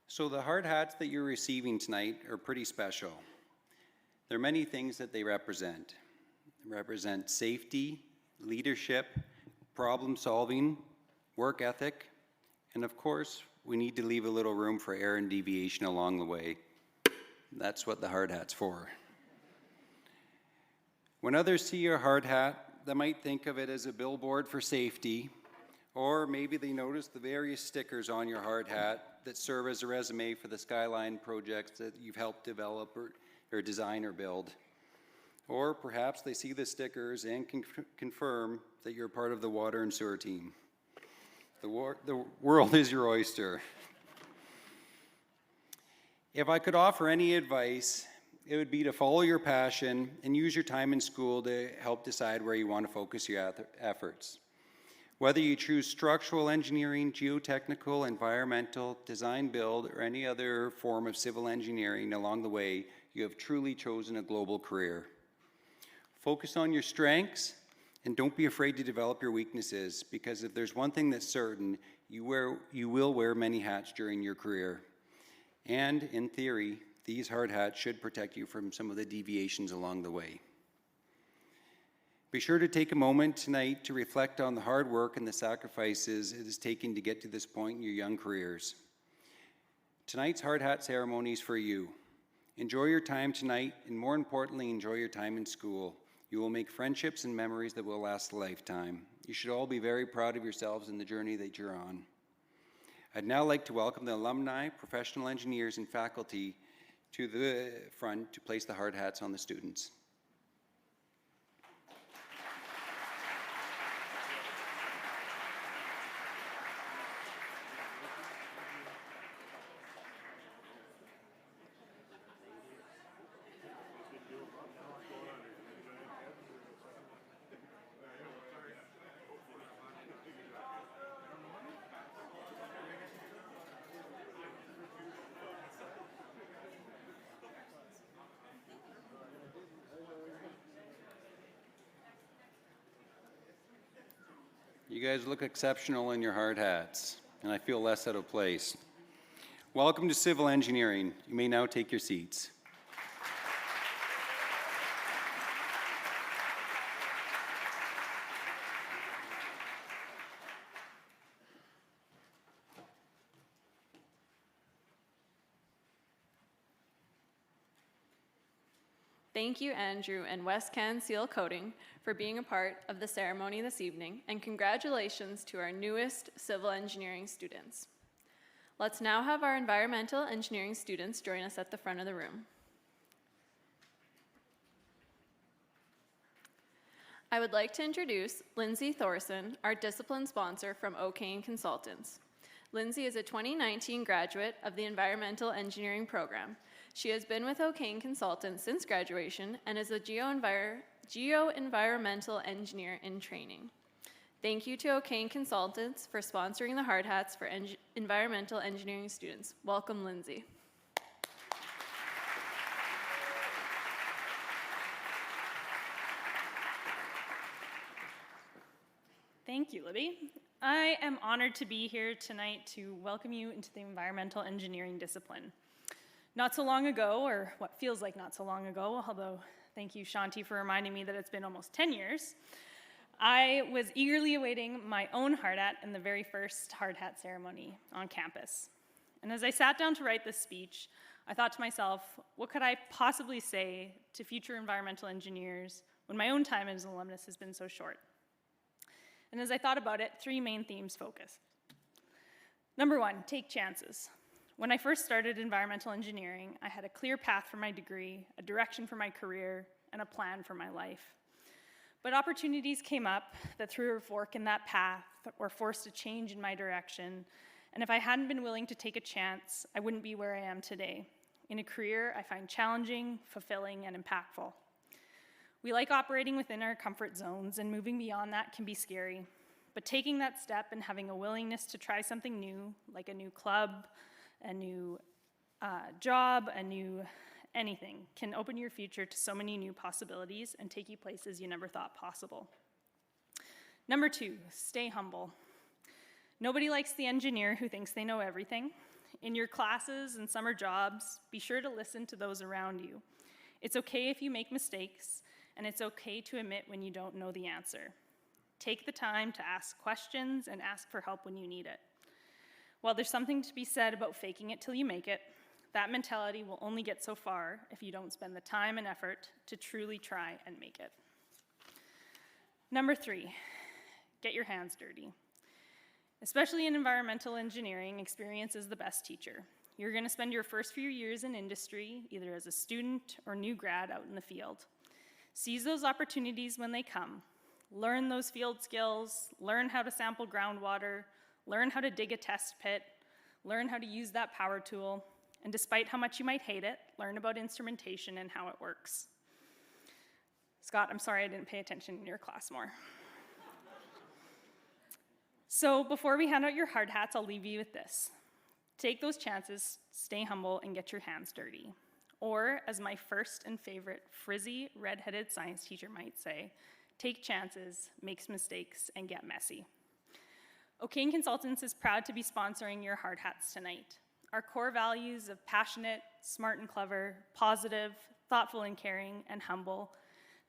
So the hard hats that you're receiving tonight are pretty special. There are many things that they represent. They represent safety, leadership, problem solving, work ethic, and of course, we need to leave a little room for error and deviation along the way. That's what the hard hat's for. When others see your hard hat, they might think of it as a billboard for safety, or maybe they notice the various stickers on your hard hat that serve as a resume for the Skyline projects that you've helped develop or design or build. Or perhaps they see the stickers and can confirm that you're part of the water and sewer team. The world is your oyster. If I could offer any advice, it would be to follow your passion and use your time in school to help decide where you want to focus your efforts. Whether you choose structural engineering, geotechnical, environmental, design build, or any other form of civil engineering along the way, you have truly chosen a global career. Focus on your strengths and don't be afraid to develop your weaknesses, because if there's one thing that's certain, you will wear many hats during your career. And in theory, these hard hats should protect you from some of the deviations along the way. Be sure to take a moment tonight to reflect on the hard work and the sacrifices it has taken to get to this point in your young careers. Tonight's hard hat ceremony is for you. Enjoy your time tonight, and more importantly, enjoy your time in school. You will make friendships and memories that will last a lifetime. You should all be very proud of yourselves and the journey that you're on. I'd now like to welcome the alumni, professional engineers, and faculty to the front to place the hard hats on the students. You guys look exceptional in your hard hats, and I feel less out of place. Welcome to Civil Engineering. You may now take your seats. Thank you, Andrew and WestCan Seal Coating, for being a part of the ceremony this evening, and congratulations to our newest civil engineering students. Let's now have our environmental engineering students join us at the front of the room. I would like to introduce Lindsay Thorson, our discipline sponsor from O'Kane Consultants. Lindsay is a 2019 graduate of the Environmental Engineering program. She has been with O'Kane Consultants since graduation and is a geo-environmental engineer in training. Thank you to O'Kane Consultants for sponsoring the hard hats for environmental engineering students. Welcome, Lindsay. Thank you, Libby. I am honored to be here tonight to welcome you into the environmental engineering discipline. Not so long ago, or what feels like not so long ago, although thank you, Shanti, for reminding me that it's been almost 10 years, I was eagerly awaiting my own hard hat in the very first hard hat ceremony on campus. And as I sat down to write this speech, I thought to myself, what could I possibly say to future environmental engineers when my own time as an alumnus has been so short? And as I thought about it, 3 main themes focused. Number 1, take chances. When I first started environmental engineering, I had a clear path for my degree, a direction for my career, and a plan for my life. But opportunities came up that threw a fork in that path or forced a change in my direction. And if I hadn't been willing to take a chance, I wouldn't be where I am today, in a career I find challenging, fulfilling, and impactful. We like operating within our comfort zones, and moving beyond that can be scary. But taking that step and having a willingness to try something new, like a new club, a new job, a new anything, can open your future to so many new possibilities and take you places you never thought possible. Number 2, stay humble. Nobody likes the engineer who thinks they know everything. In your classes and summer jobs, be sure to listen to those around you. It's okay if you make mistakes, and it's okay to admit when you don't know the answer. Take the time to ask questions and ask for help when you need it. While there's something to be said about faking it till you make it, that mentality will only get so far if you don't spend the time and effort to truly try and make it. Number 3, get your hands dirty. Especially in environmental engineering, experience is the best teacher. You're going to spend your first few years in industry, either as a student or new grad out in the field. Seize those opportunities when they come. Learn those field skills, learn how to sample groundwater, learn how to dig a test pit, learn how to use that power tool, and despite how much you might hate it, learn about instrumentation and how it works. Scott, I'm sorry I didn't pay attention in your class more. So before we hand out your hard hats, I'll leave you with this. Take those chances, stay humble, and get your hands dirty. Or, as my first and favorite frizzy, red-headed science teacher might say, take chances, make mistakes, and get messy. O'Kane Consultants is proud to be sponsoring your hard hats tonight. Our core values of passionate, smart and clever, positive, thoughtful and caring, and humble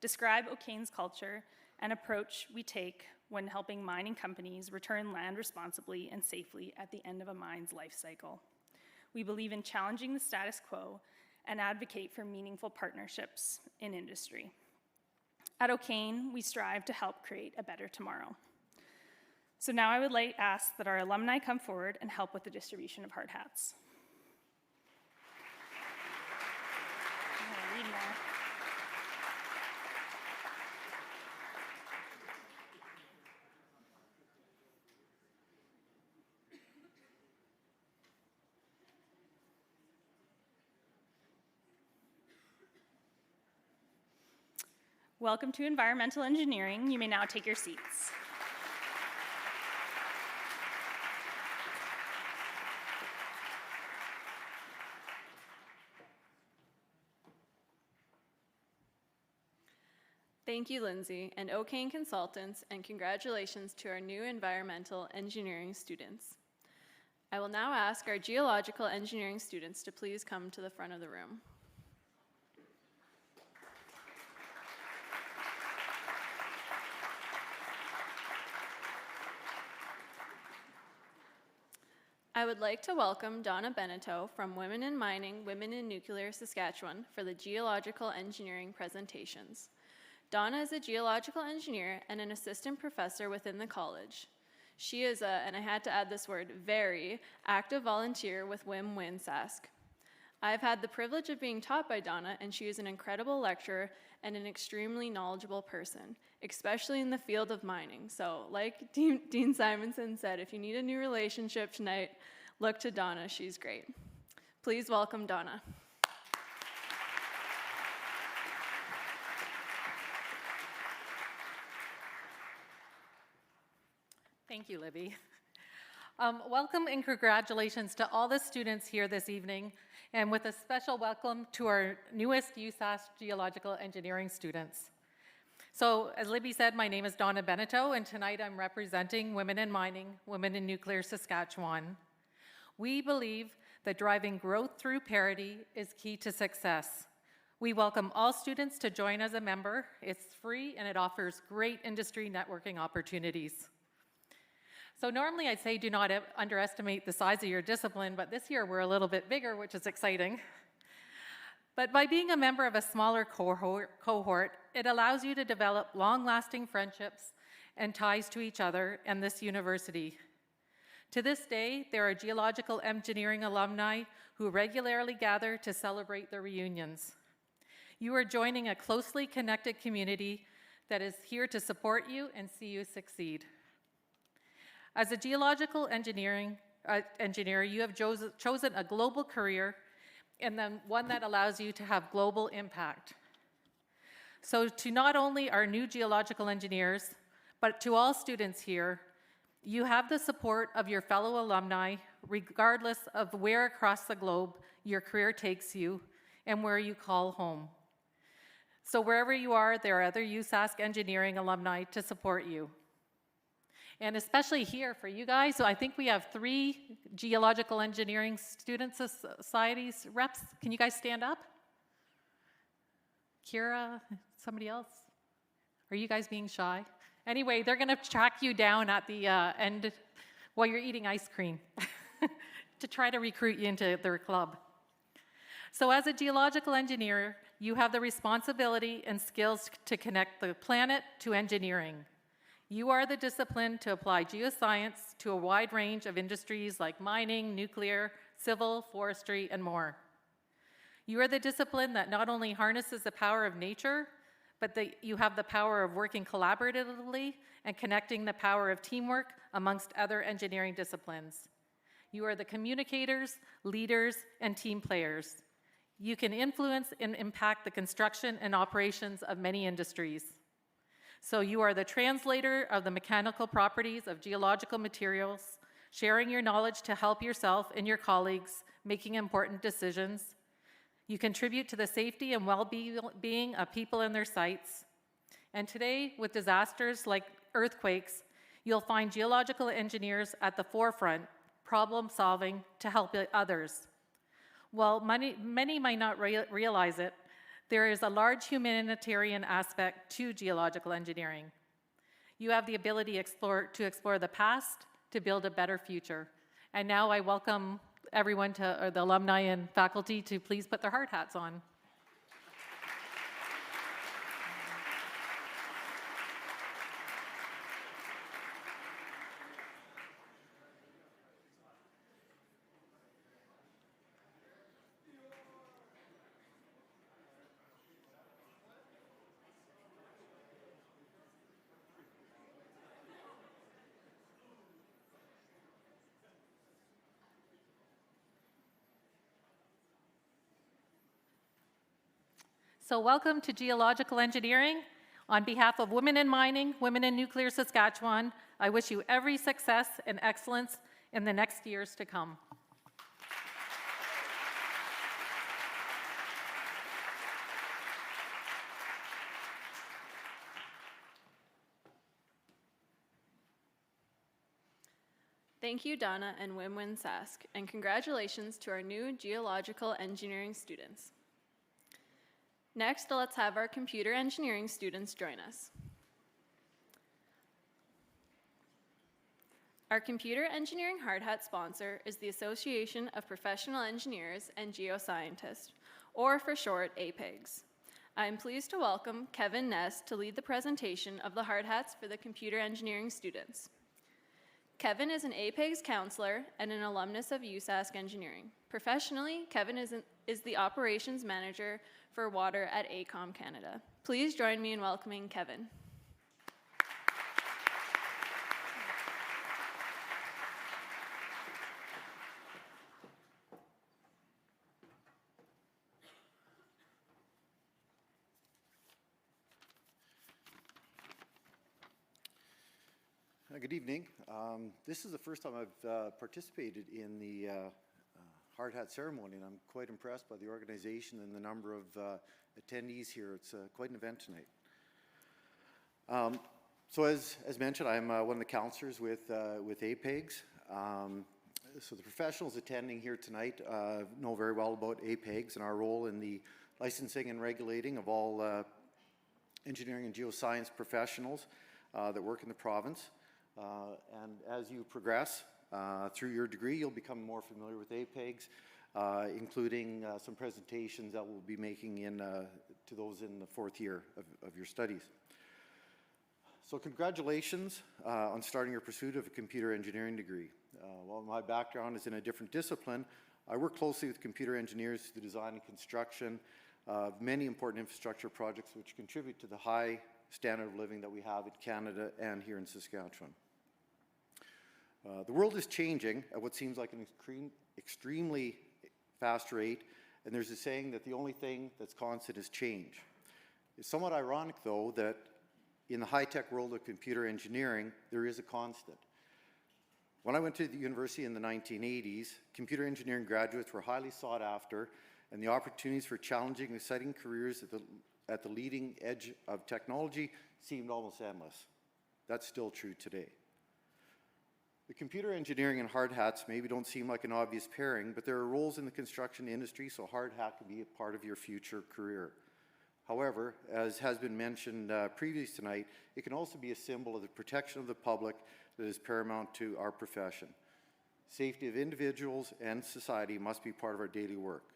describe O'Kane's culture and approach we take when helping mining companies return land responsibly and safely at the end of a mine's life cycle. We believe in challenging the status quo and advocate for meaningful partnerships in industry. At O'Kane, we strive to help create a better tomorrow. So now I would like to ask that our alumni come forward and help with the distribution of hard hats. Welcome to Environmental Engineering. You may now take your seats. Thank you, Lindsay, and O'Kane Consultants, and congratulations to our new environmental engineering students. I will now ask our geological engineering students to please come to the front of the room. I would like to welcome Donna Beneteau from Women in Mining, Women in Nuclear, Saskatchewan for the geological engineering presentations. Donna is a geological engineer and an assistant professor within the college. She is a, and I had to add this word, very active volunteer with USask. I've had the privilege of being taught by Donna, and she is an incredible lecturer and an extremely knowledgeable person, especially in the field of mining. So like Dean Simonson said, if you need a new relationship tonight, look to Donna, she's great. Please welcome Donna. Thank you, Libby. Welcome and congratulations to all the students here this evening, and with a special welcome to our newest USask Geological Engineering students. So, as Libby said, my name is Donna Beneteau, and tonight I'm representing Women in Mining, Women in Nuclear Saskatchewan. We believe that driving growth through parity is key to success. We welcome all students to join as a member. It's free and it offers great industry networking opportunities. So normally I'd say do not underestimate the size of your discipline, but this year we're a little bit bigger, which is exciting. But by being a member of a smaller cohort, it allows you to develop long-lasting friendships and ties to each other and this university. To this day, there are geological engineering alumni who regularly gather to celebrate their reunions. You are joining a closely connected community that is here to support you and see you succeed. As a geological engineer, you have chosen a global career and then one that allows you to have global impact. So to not only our new geological engineers, but to all students here, you have the support of your fellow alumni, regardless of where across the globe your career takes you and where you call home. So wherever you are, there are other USask Engineering alumni to support you. And especially here for you guys, so I think we have 3 Geological Engineering Student Societies reps. Can you guys stand up? Kira, somebody else? Are you guys being shy? Anyway, they're gonna track you down at the end while you're eating ice cream to try to recruit you into their club. So as a geological engineer, you have the responsibility and skills to connect the planet to engineering. You are the discipline to apply geoscience to a wide range of industries like mining, nuclear, civil, forestry, and more. You are the discipline that not only harnesses the power of nature, but that you have the power of working collaboratively and connecting the power of teamwork amongst other engineering disciplines. You are the communicators, leaders, and team players. You can influence and impact the construction and operations of many industries. So you are the translator of the mechanical properties of geological materials, sharing your knowledge to help yourself and your colleagues making important decisions. You contribute to the safety and well-being of people and their sites. And today, with disasters like earthquakes, you'll find geological engineers at the forefront, problem solving to help others. While many might not realize it, there is a large humanitarian aspect to geological engineering. You have the ability to explore the past to build a better future. And now I welcome everyone to the alumni and faculty to please put their hard hats on. So welcome to Geological Engineering. On behalf of Women in Mining, Women in Nuclear Saskatchewan, I wish you every success and excellence in the next years to come. Thank you, Donna and USask, and congratulations to our new geological engineering students. Next, let's have our computer engineering students join us. Our computer engineering hard hat sponsor is the Association of Professional Engineers and Geoscientists, or for short, APEGS. I am pleased to welcome Kevin Ness to lead the presentation of the hard hats for the computer engineering students. Kevin is an APEGS counselor and an alumnus of USask Engineering. Professionally, Kevin is the operations manager for water at AECOM Canada. Please join me in welcoming Kevin. Good evening. This is the first time I've participated in the hard hat ceremony, and I'm quite impressed by the organization and the number of attendees here. It's quite an event tonight. So as mentioned, I'm one of the counselors with APEGS. So the professionals attending here tonight know very well about APEGS and our role in the licensing and regulating of all engineering and geoscience professionals that work in the province. And as you progress through your degree, you'll become more familiar with APEGS, including some presentations that we'll be making to those in the fourth year of your studies. So congratulations on starting your pursuit of a computer engineering degree. While my background is in a different discipline, I work closely with computer engineers through the design and construction of many important infrastructure projects which contribute to the high standard of living that we have in Canada and here in Saskatchewan. The world is changing at what seems like an extremely fast rate, and there's a saying that the only thing that's constant is change. It's somewhat ironic, though, that in the high-tech world of computer engineering, there is a constant. When I went to the university in the 1980s, computer engineering graduates were highly sought after, and the opportunities for challenging and exciting careers at the leading edge of technology seemed almost endless. That's still true today. The computer engineering and hard hats maybe don't seem like an obvious pairing, but there are roles in the construction industry, so hard hat can be a part of your future career. However, as has been mentioned previously tonight, it can also be a symbol of the protection of the public that is paramount to our profession. Safety of individuals and society must be part of our daily work.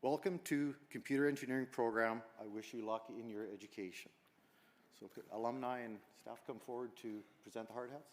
Welcome to Computer Engineering Program. I wish you luck in your education. So could alumni and staff come forward to present the hard hats?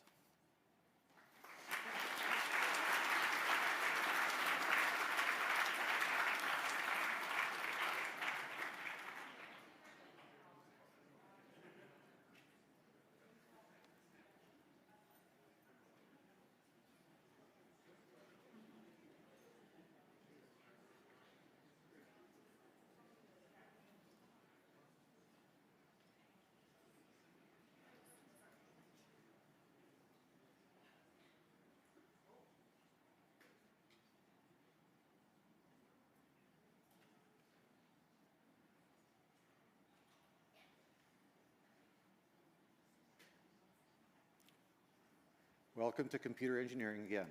Welcome to Computer Engineering again.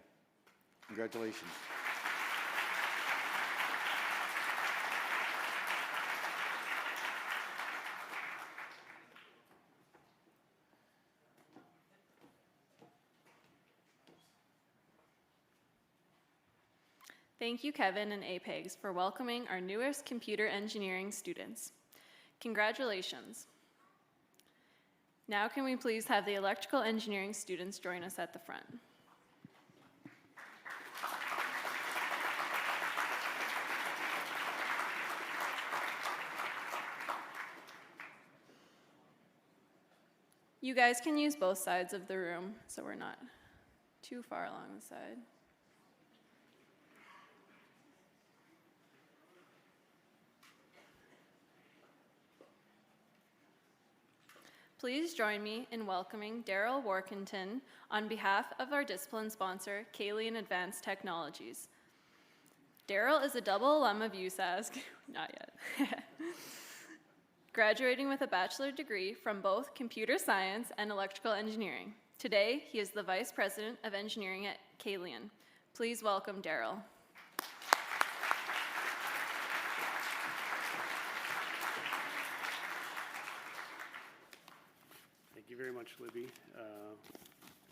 Congratulations. Thank you, Kevin and APEGS, for welcoming our newest computer engineering students. Congratulations. Now can we please have the electrical engineering students join us at the front. You guys can use both sides of the room so we're not too far along the side. Please join me in welcoming Daryl Warkentin on behalf of our discipline sponsor, Kaelian Advanced Technologies. Daryl is a double alum of USask, not yet, graduating with a bachelor degree from both computer science and electrical engineering. Today, he is the Vice President of Engineering at Kaelian. Please welcome Daryl. Thank you very much, Libby.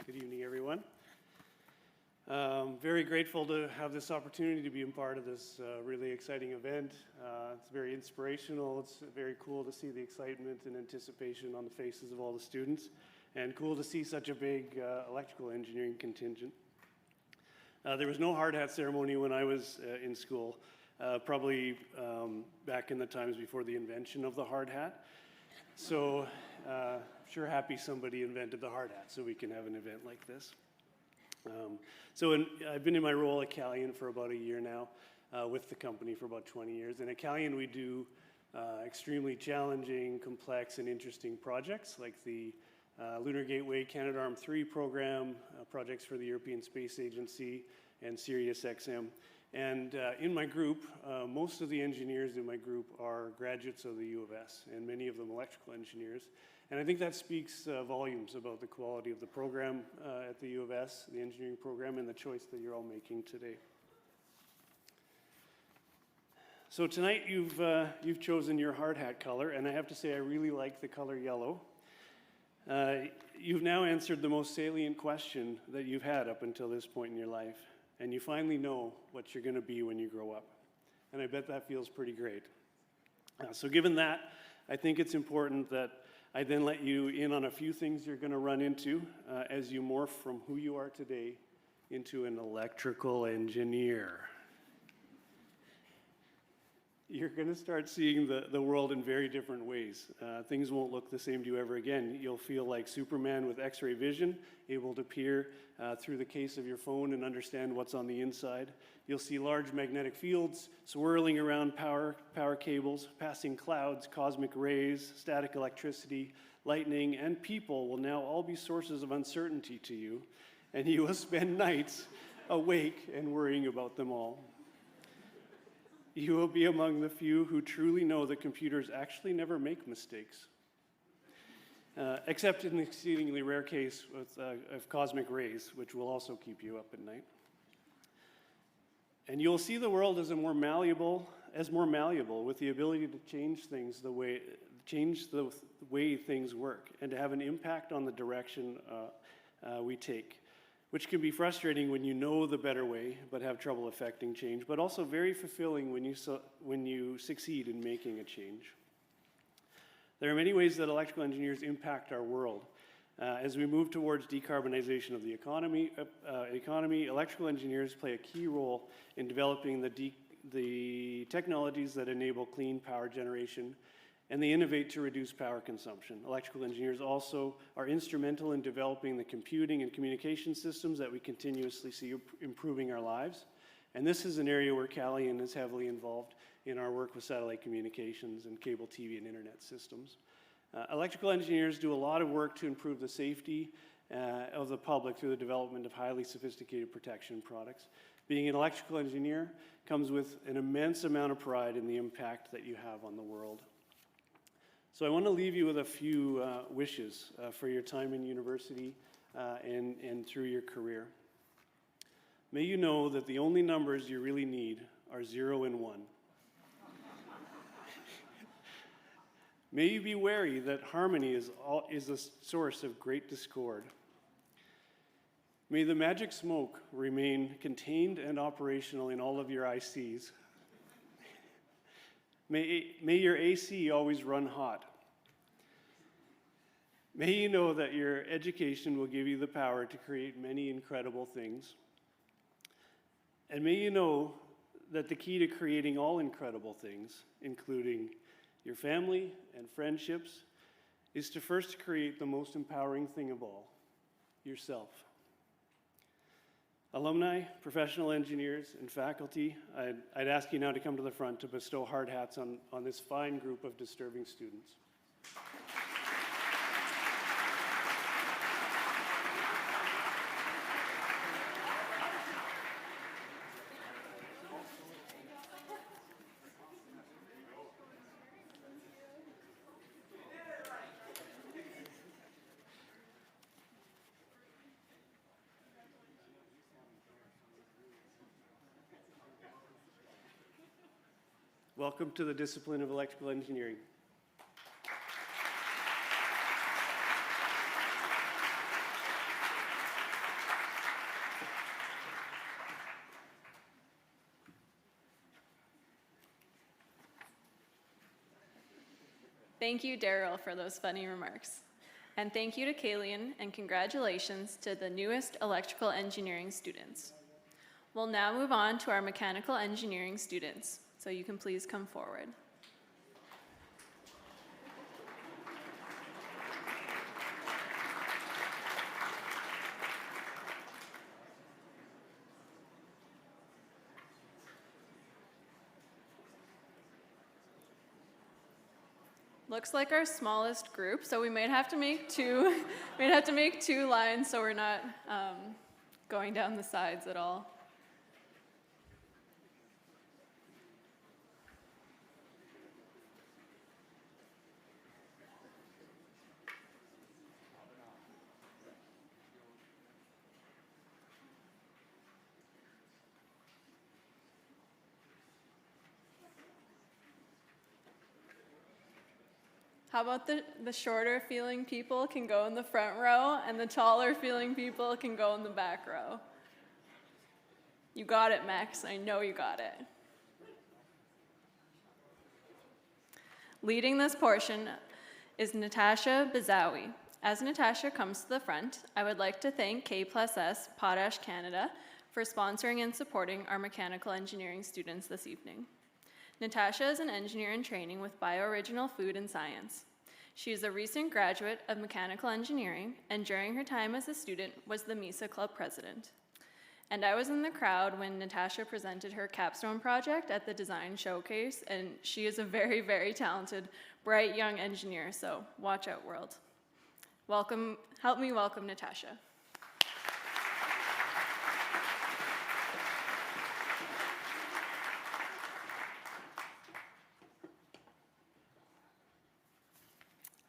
Good evening, everyone. Very grateful to have this opportunity to be a part of this really exciting event. It's very inspirational. It's very cool to see the excitement and anticipation on the faces of all the students, and cool to see such a big electrical engineering contingent. There was no hard hat ceremony when I was in school, probably back in the times before the invention of the hard hat. So sure happy somebody invented the hard hat so we can have an event like this. I've been in my role at Kaelian for about a year now, with the company for about 20 years. And at Kaelian we do extremely challenging, complex, and interesting projects like the Lunar Gateway, Canadarm3 program, projects for the European Space Agency, and SiriusXM. And in my group, most of the engineers in my group are graduates of the U of S, and many of them electrical engineers. And I think that speaks volumes about the quality of the program at the U of S, the engineering program, and the choice that you're all making today. So tonight you've chosen your hard hat color, and I have to say I really like the color yellow. You've now answered the most salient question that you've had up until this point in your life, and you finally know what you're going to be when you grow up. And I bet that feels pretty great. So given that, I think it's important that I then let you in on a few things you're going to run into as you morph from who you are today into an electrical engineer. You're going to start seeing the world in very different ways. Things won't look the same to you ever again. You'll feel like Superman with X-ray vision, able to peer through the case of your phone and understand what's on the inside. You'll see large magnetic fields swirling around power cables, passing clouds, cosmic rays, static electricity, lightning, and people will now all be sources of uncertainty to you, and you will spend nights awake and worrying about them all. You will be among the few who truly know that computers actually never make mistakes, except in the exceedingly rare case of cosmic rays, which will also keep you up at night. And you'll see the world as more malleable, with the ability to change the way things work, and to have an impact on the direction we take, which can be frustrating when you know the better way but have trouble affecting change, but also very fulfilling when you succeed in making a change. There are many ways that electrical engineers impact our world. As we move towards decarbonization of the economy, electrical engineers play a key role in developing the technologies that enable clean power generation, and they innovate to reduce power consumption. Electrical engineers also are instrumental in developing the computing and communication systems that we continuously see improving our lives. And this is an area where Callian is heavily involved in our work with satellite communications and cable TV and internet systems. Electrical engineers do a lot of work to improve the safety of the public through the development of highly sophisticated protection products. Being an electrical engineer comes with an immense amount of pride in the impact that you have on the world. So I want to leave you with a few wishes for your time in university and through your career. May you know that the only numbers you really need are 0 and 1. May you be wary that harmony is a source of great discord. May the magic smoke remain contained and operational in all of your ICs. May your AC always run hot. May you know that your education will give you the power to create many incredible things. And may you know that the key to creating all incredible things, including your family and friendships, is to first create the most empowering thing of all, yourself. Alumni, professional engineers, and faculty, I'd ask you now to come to the front to bestow hard hats on this fine group of disturbing students. Welcome to the discipline of electrical engineering. Thank you, Daryl, for those funny remarks. And thank you to Kalian, and congratulations to the newest electrical engineering students. We'll now move on to our mechanical engineering students, so you can please come forward. looks like our smallest group, so we might have to make two, two lines so we're not going down the sides at all. How about the shorter feeling people can go in the front row and the taller feeling people can go in the back row? You got it, Max. I know you got it. Leading this portion is Natasha Bazawi. As Natasha comes to the front, I would like to thank K+S Potash Canada for sponsoring and supporting our mechanical engineering students this evening. Natasha is an engineer in training with biooriginal food and science. She is a recent graduate of mechanical engineering, and during her time as a student was the MISA Club president. And I was in the crowd when Natasha presented her capstone project at the design showcase, and she is a very, very talented, bright young engineer, so watch out, world. Help me welcome Natasha.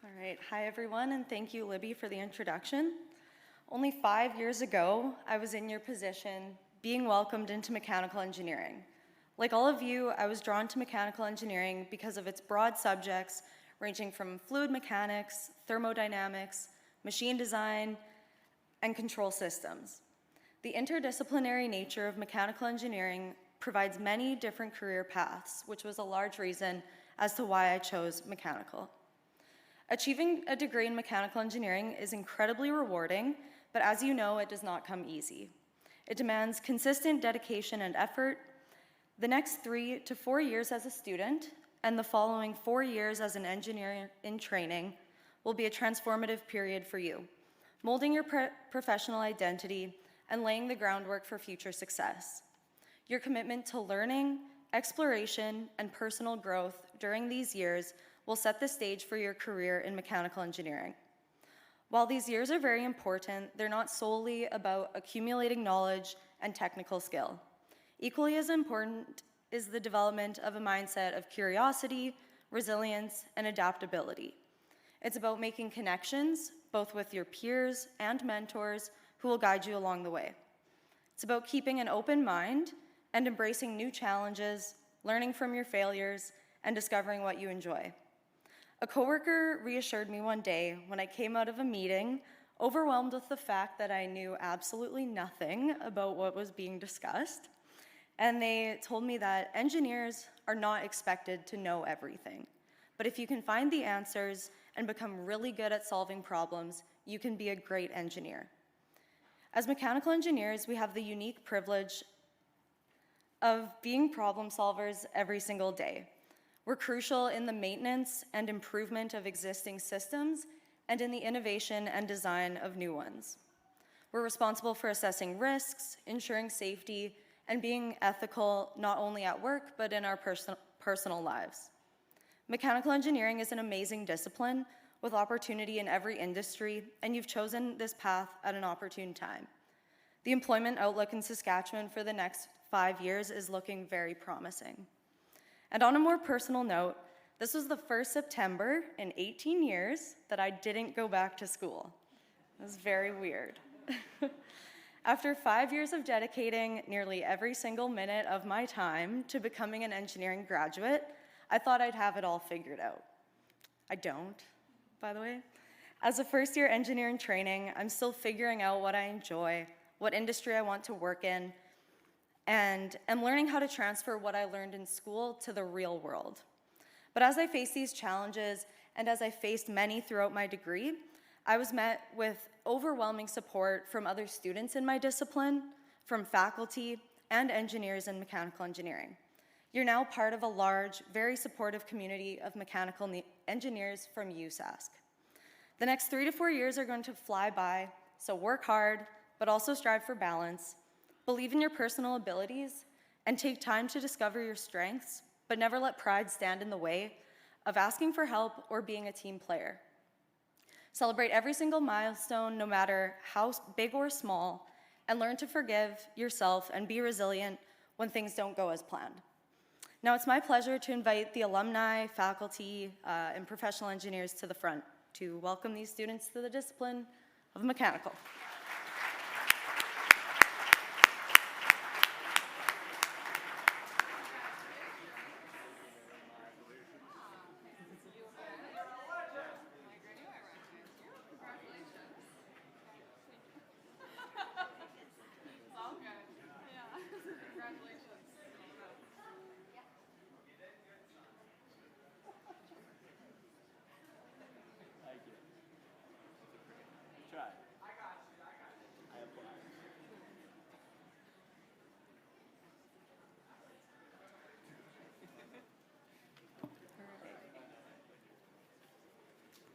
All right, hi everyone, and thank you, Libby, for the introduction. Only 5 years ago, I was in your position, being welcomed into mechanical engineering. Like all of you, I was drawn to mechanical engineering because of its broad subjects, ranging from fluid mechanics, thermodynamics, machine design, and control systems. The interdisciplinary nature of mechanical engineering provides many different career paths, which was a large reason as to why I chose mechanical. Achieving a degree in mechanical engineering is incredibly rewarding, but as you know, it does not come easy. It demands consistent dedication and effort. The next 3 to 4 years as a student and the following 4 years as an engineer in training will be a transformative period for you, molding your professional identity and laying the groundwork for future success. Your commitment to learning, exploration, and personal growth during these years will set the stage for your career in mechanical engineering. While these years are very important, they're not solely about accumulating knowledge and technical skill. Equally as important is the development of a mindset of curiosity, resilience, and adaptability. It's about making connections, both with your peers and mentors, who will guide you along the way. It's about keeping an open mind and embracing new challenges, learning from your failures, and discovering what you enjoy. A coworker reassured me one day when I came out of a meeting, overwhelmed with the fact that I knew absolutely nothing about what was being discussed. And they told me that engineers are not expected to know everything. But if you can find the answers and become really good at solving problems, you can be a great engineer. As mechanical engineers, we have the unique privilege of being problem solvers every single day. We're crucial in the maintenance and improvement of existing systems and in the innovation and design of new ones. We're responsible for assessing risks, ensuring safety, and being ethical not only at work, but in our personal lives. Mechanical engineering is an amazing discipline with opportunity in every industry, and you've chosen this path at an opportune time. The employment outlook in Saskatchewan for the next 5 years is looking very promising. And on a more personal note, this was the first September in 18 years that I didn't go back to school. It was very weird. After 5 years of dedicating nearly every single minute of my time to becoming an engineering graduate, I thought I'd have it all figured out. I don't, by the way. As a first-year engineer in training, I'm still figuring out what I enjoy, what industry I want to work in, and am learning how to transfer what I learned in school to the real world. But as I face these challenges, and as I faced many throughout my degree, I was met with overwhelming support from other students in my discipline, from faculty, and engineers in mechanical engineering. You're now part of a large, very supportive community of mechanical engineers from USask. The next 3 to 4 years are going to fly by, so work hard, but also strive for balance. Believe in your personal abilities and take time to discover your strengths, but never let pride stand in the way of asking for help or being a team player. Celebrate every single milestone, no matter how big or small, and learn to forgive yourself and be resilient when things don't go as planned. Now it's my pleasure to invite the alumni, faculty, and professional engineers to the front to welcome these students to the discipline of mechanical.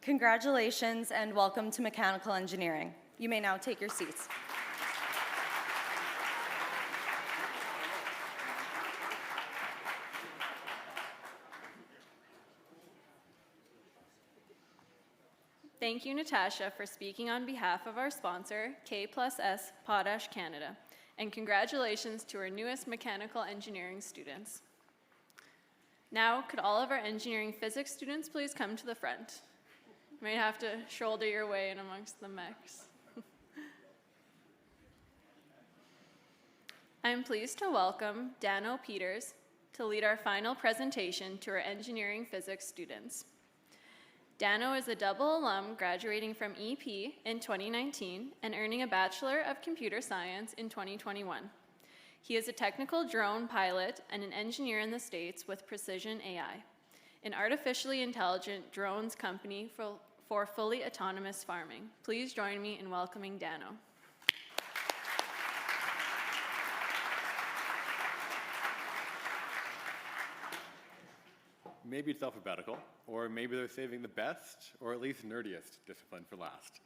Congratulations and welcome to mechanical engineering. You may now take your seats. Thank you, Natasha, for speaking on behalf of our sponsor, K+S Potash Canada, and congratulations to our newest mechanical engineering students. Now, could all of our engineering physics students please come to the front? You might have to shoulder your way in amongst the mechs. I'm pleased to welcome Dano Peters to lead our final presentation to our engineering physics students. Dano is a double alum graduating from EP in 2019 and earning a Bachelor of Computer Science in 2021. He is a technical drone pilot and an engineer in the States with Precision AI, an artificially intelligent drones company for fully autonomous farming. Please join me in welcoming Dano. Maybe it's alphabetical, or maybe they're saving the best, or at least nerdiest discipline for last.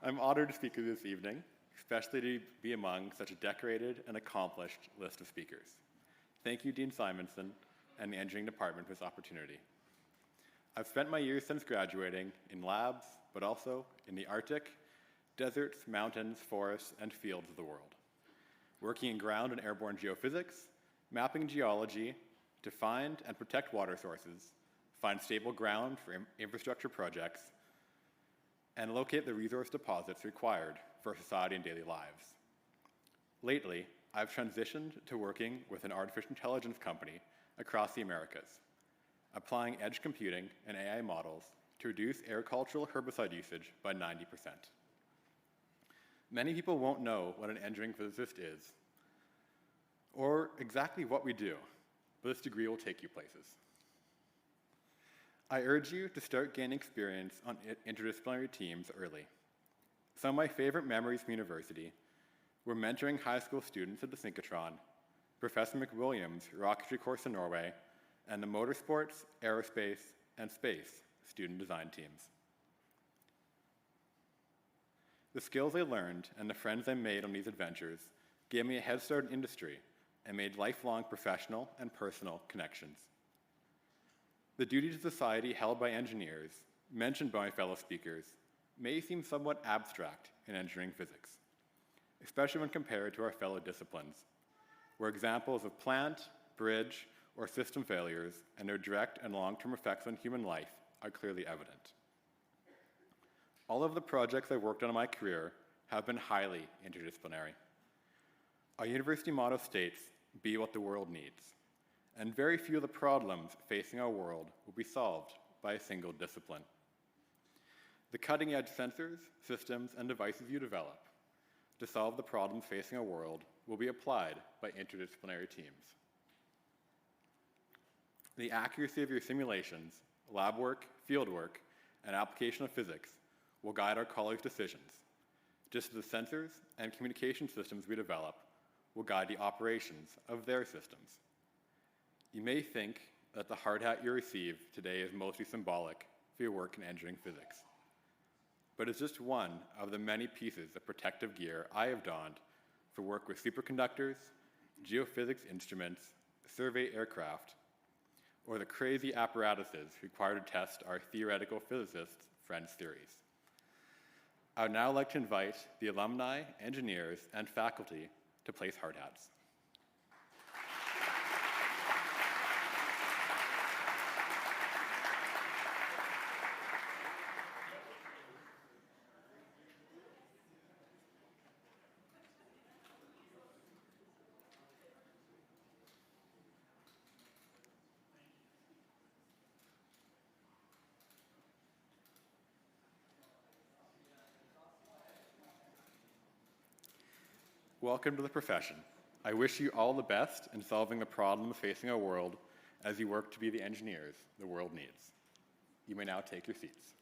I'm honored to speak with you this evening, especially to be among such a decorated and accomplished list of speakers. Thank you, Dean Simonson, and the engineering department for this opportunity. I've spent my years since graduating in labs, but also in the Arctic, deserts, mountains, forests, and fields of the world, working in ground and airborne geophysics, mapping geology to find and protect water sources, find stable ground for infrastructure projects, and locate the resource deposits required for society and daily lives. Lately, I've transitioned to working with an artificial intelligence company across the Americas, applying edge computing and AI models to reduce agricultural herbicide usage by 90%. Many people won't know what an engineering physicist is, or exactly what we do, but this degree will take you places. I urge you to start gaining experience on interdisciplinary teams early. Some of my favorite memories from university were mentoring high school students at the synchrotron, Professor McWilliams' rocketry course in Norway, and the motorsports, aerospace, and space student design teams. The skills I learned and the friends I made on these adventures gave me a head start in industry and made lifelong professional and personal connections. The duty to society held by engineers, mentioned by my fellow speakers, may seem somewhat abstract in engineering physics, especially when compared to our fellow disciplines, where examples of plant, bridge, or system failures and their direct and long-term effects on human life are clearly evident. All of the projects I've worked on in my career have been highly interdisciplinary. Our university motto states, "Be what the world needs," and very few of the problems facing our world will be solved by a single discipline. The cutting-edge sensors, systems, and devices you develop to solve the problems facing our world will be applied by interdisciplinary teams. The accuracy of your simulations, lab work, field work, and application of physics will guide our colleagues' decisions, just as the sensors and communication systems we develop will guide the operations of their systems. You may think that the hard hat you receive today is mostly symbolic for your work in engineering physics, but it's just one of the many pieces of protective gear I have donned for work with superconductors, geophysics instruments, survey aircraft, or the crazy apparatuses required to test our theoretical physicists' friends' theories. I would now like to invite the alumni, engineers, and faculty to place hard hats. Welcome to the profession. I wish you all the best in solving the problems facing our world as you work to be the engineers the world needs. You may now take your seats.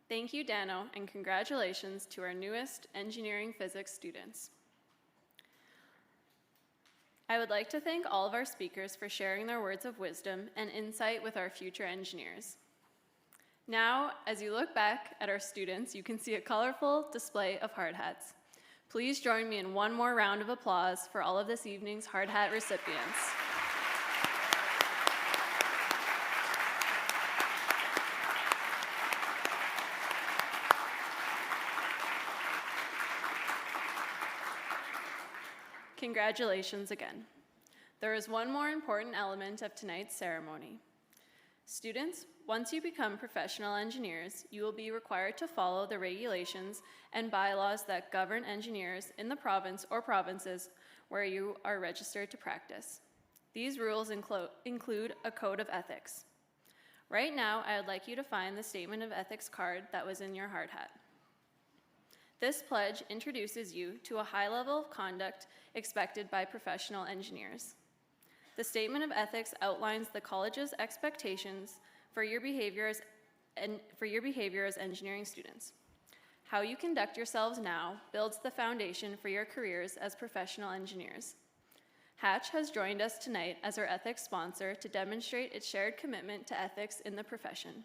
Thank you, Dano, and congratulations to our newest engineering physics students. I would like to thank all of our speakers for sharing their words of wisdom and insight with our future engineers. Now, as you look back at our students, you can see a colorful display of hard hats. Please join me in one more round of applause for all of this evening's hard hat recipients. Congratulations again. There is one more important element of tonight's ceremony. Students, once you become professional engineers, you will be required to follow the regulations and bylaws that govern engineers in the province or provinces where you are registered to practice. These rules include a code of ethics. Right now, I would like you to find the statement of ethics card that was in your hard hat. This pledge introduces you to a high level of conduct expected by professional engineers. The statement of ethics outlines the college's expectations for your behavior as engineering students. How you conduct yourselves now builds the foundation for your careers as professional engineers. Hatch has joined us tonight as our ethics sponsor to demonstrate its shared commitment to ethics in the profession.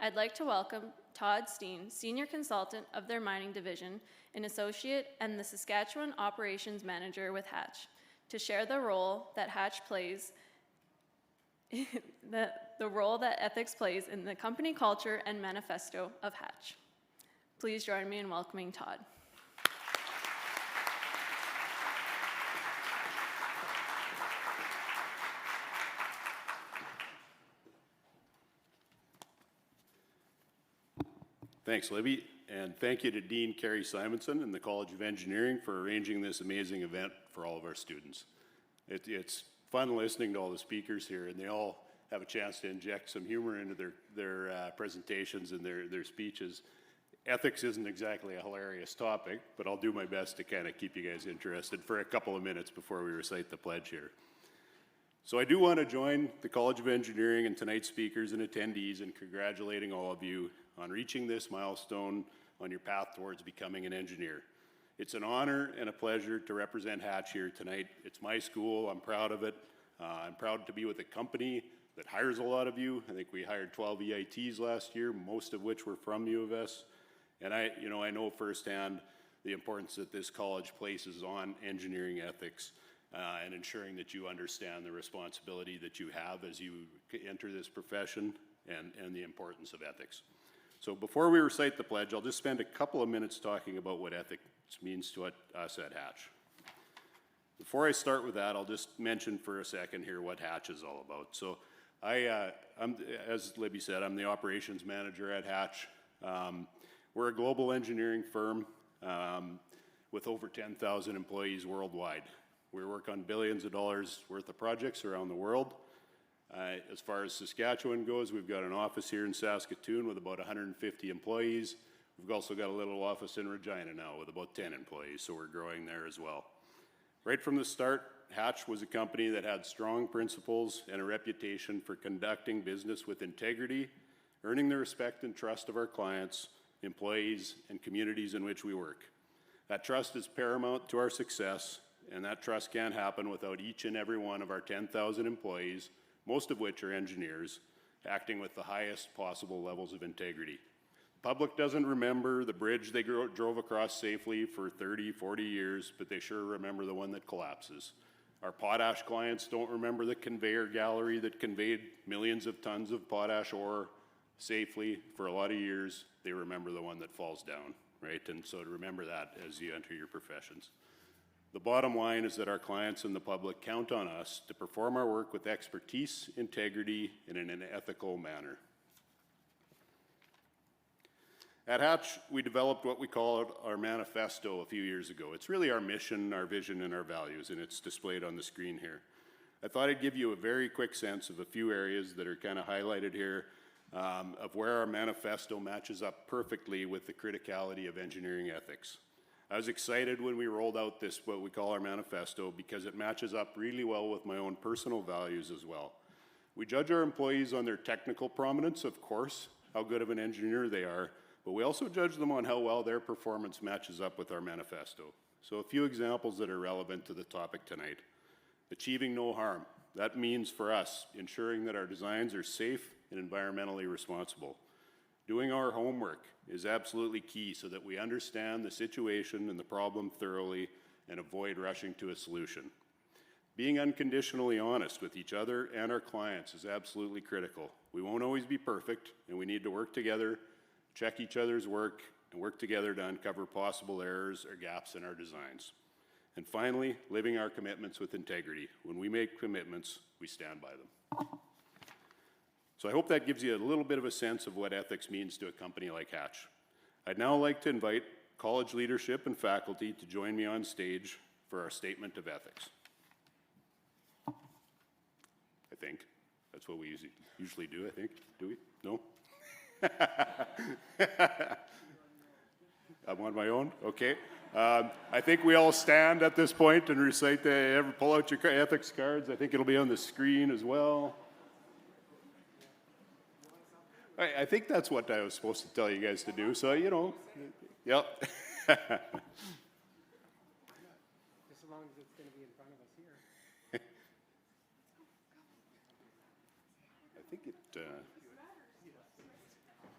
I'd like to welcome Todd Steen, Senior Consultant of their Mining Division, an Associate and the Saskatchewan Operations Manager with Hatch, to share the role that Hatch plays, the role that ethics plays in the company culture and manifesto of Hatch. Please join me in welcoming Todd. Thanks, Libby, and thank you to Dean Carrie Simonson and the College of Engineering for arranging this amazing event for all of our students. It's fun listening to all the speakers here, and they all have a chance to inject some humor into their presentations and their speeches. Ethics isn't exactly a hilarious topic, but I'll do my best to kind of keep you guys interested for a couple of minutes before we recite the pledge here. So I do want to join the College of Engineering and tonight's speakers and attendees in congratulating all of you on reaching this milestone on your path towards becoming an engineer. It's an honor and a pleasure to represent Hatch here tonight. It's my school, I'm proud of it. I'm proud to be with a company that hires a lot of you. I think we hired 12 EITs last year, most of which were from U of S. And I know firsthand the importance that this college places on engineering ethics and ensuring that you understand the responsibility that you have as you enter this profession and the importance of ethics. So before we recite the pledge, I'll just spend a couple of minutes talking about what ethics means to us at Hatch. Before I start with that, I'll just mention for a second here what Hatch is all about. So I'm, as Libby said, I'm the operations manager at Hatch. We're a global engineering firm with over 10,000 employees worldwide. We work on billions of dollars worth of projects around the world. As far as Saskatchewan goes, we've got an office here in Saskatoon with about 150 employees. We've also got a little office in Regina now with about 10 employees, so we're growing there as well. Right from the start, Hatch was a company that had strong principles and a reputation for conducting business with integrity, earning the respect and trust of our clients, employees, and communities in which we work. That trust is paramount to our success, and that trust can't happen without each and every one of our 10,000 employees, most of which are engineers, acting with the highest possible levels of integrity. Public doesn't remember the bridge they drove across safely for 30, 40 years, but they sure remember the one that collapses. Our potash clients don't remember the conveyor gallery that conveyed millions of tons of potash ore safely for a lot of years. They remember the one that falls down, right? And so to remember that as you enter your professions. The bottom line is that our clients and the public count on us to perform our work with expertise, integrity, and in an ethical manner. At Hatch, we developed what we call our manifesto a few years ago. It's really our mission, our vision, and our values, and it's displayed on the screen here. I thought I'd give you a very quick sense of a few areas that are kind of highlighted here of where our manifesto matches up perfectly with the criticality of engineering ethics. I was excited when we rolled out this, what we call our manifesto, because it matches up really well with my own personal values as well. We judge our employees on their technical prominence, of course, how good of an engineer they are, but we also judge them on how well their performance matches up with our manifesto. So a few examples that are relevant to the topic tonight. Achieving no harm. That means for us, ensuring that our designs are safe and environmentally responsible. Doing our homework is absolutely key so that we understand the situation and the problem thoroughly and avoid rushing to a solution. Being unconditionally honest with each other and our clients is absolutely critical. We won't always be perfect, and we need to work together, check each other's work, and work together to uncover possible errors or gaps in our designs. And finally, living our commitments with integrity. When we make commitments, we stand by them. So I hope that gives you a little bit of a sense of what ethics means to a company like Hatch. I'd now like to invite college leadership and faculty to join me on stage for our statement of ethics. I think that's what we usually do, I think. Do we? No? I'm on my own? Okay. I think we all stand at this point and recite pull out your ethics cards. I think it'll be on the screen as well. I think that's what I was supposed to tell you guys to do, so you know. Yep. Just as long as it's going to be in front of us here. I think it...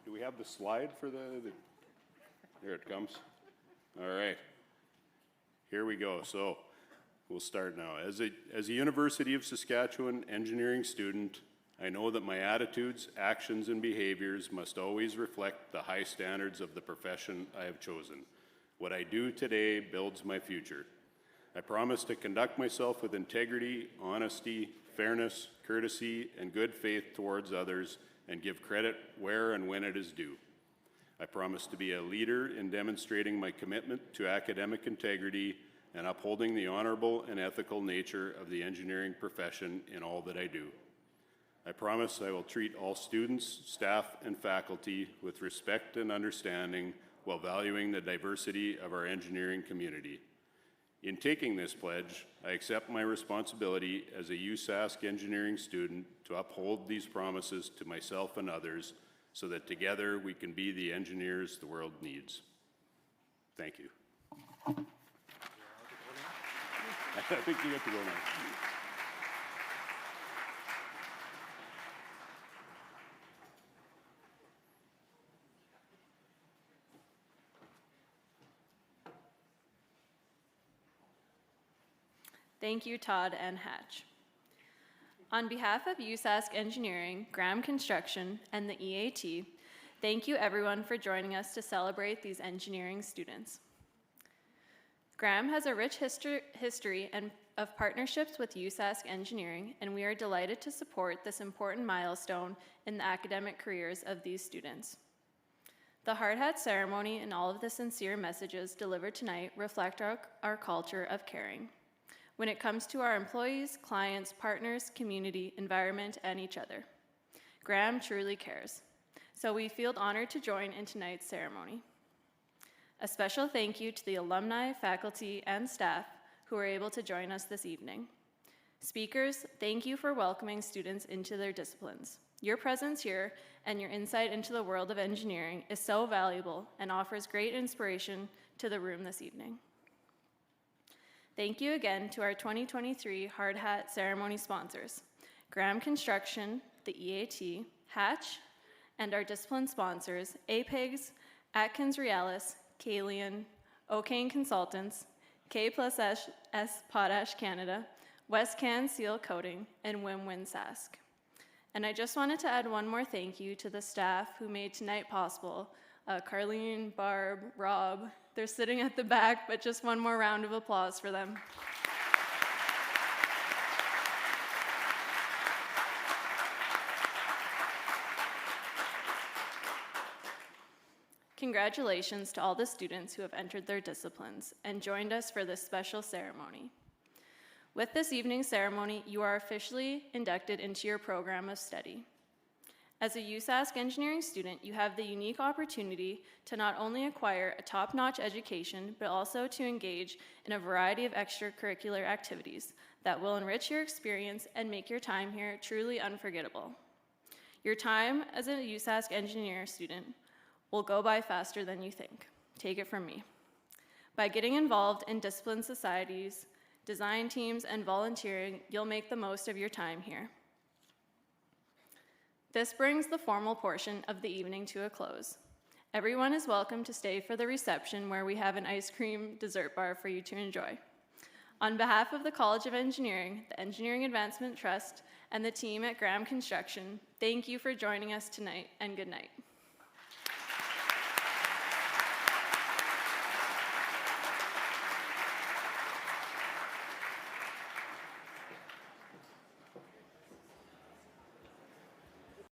do we have the slide for the... There it comes. All right. Here we go. So we'll start now. As a University of Saskatchewan engineering student, I know that my attitudes, actions, and behaviors must always reflect the high standards of the profession I have chosen. What I do today builds my future. I promise to conduct myself with integrity, honesty, fairness, courtesy, and good faith towards others, and give credit where and when it is due. I promise to be a leader in demonstrating my commitment to academic integrity and upholding the honorable and ethical nature of the engineering profession in all that I do. I promise I will treat all students, staff, and faculty with respect and understanding while valuing the diversity of our engineering community. In taking this pledge, I accept my responsibility as a USask Engineering student to uphold these promises to myself and others so that together we can be the engineers the world needs. Thank you. I think you get to go now. Thank you, Todd and Hatch. On behalf of USask Engineering, Graham Construction, and the EAT, thank you everyone for joining us to celebrate these engineering students. Graham has a rich history of partnerships with USask Engineering, and we are delighted to support this important milestone in the academic careers of these students. The hard hat ceremony and all of the sincere messages delivered tonight reflect our culture of caring when it comes to our employees, clients, partners, community, environment, and each other. Graham truly cares, so we feel honored to join in tonight's ceremony. A special thank you to the alumni, faculty, and staff who were able to join us this evening. Speakers, thank you for welcoming students into their disciplines. Your presence here and your insight into the world of engineering is so valuable and offers great inspiration to the room this evening. Thank you again to our 2023 Hard Hat Ceremony sponsors, Graham Construction, the EAT, Hatch, and our discipline sponsors, APEGS, Atkins Realis, Kalian, O'Kane Consultants, K+S Potash Canada, WestCan Seal Coating, and USask. And I just wanted to add one more thank you to the staff who made tonight possible. Carlene, Barb, Rob, they're sitting at the back, but just one more round of applause for them. Congratulations to all the students who have entered their disciplines and joined us for this special ceremony. With this evening's ceremony, you are officially inducted into your program of study. As a USask Engineering student, you have the unique opportunity to not only acquire a top-notch education, but also to engage in a variety of extracurricular activities that will enrich your experience and make your time here truly unforgettable. Your time as a USask Engineering student will go by faster than you think. Take it from me. By getting involved in discipline societies, design teams, and volunteering, you'll make the most of your time here. This brings the formal portion of the evening to a close. Everyone is welcome to stay for the reception where we have an ice cream dessert bar for you to enjoy. On behalf of the College of Engineering, the Engineering Advancement Trust, and the team at Graham Construction, thank you for joining us tonight, and good night.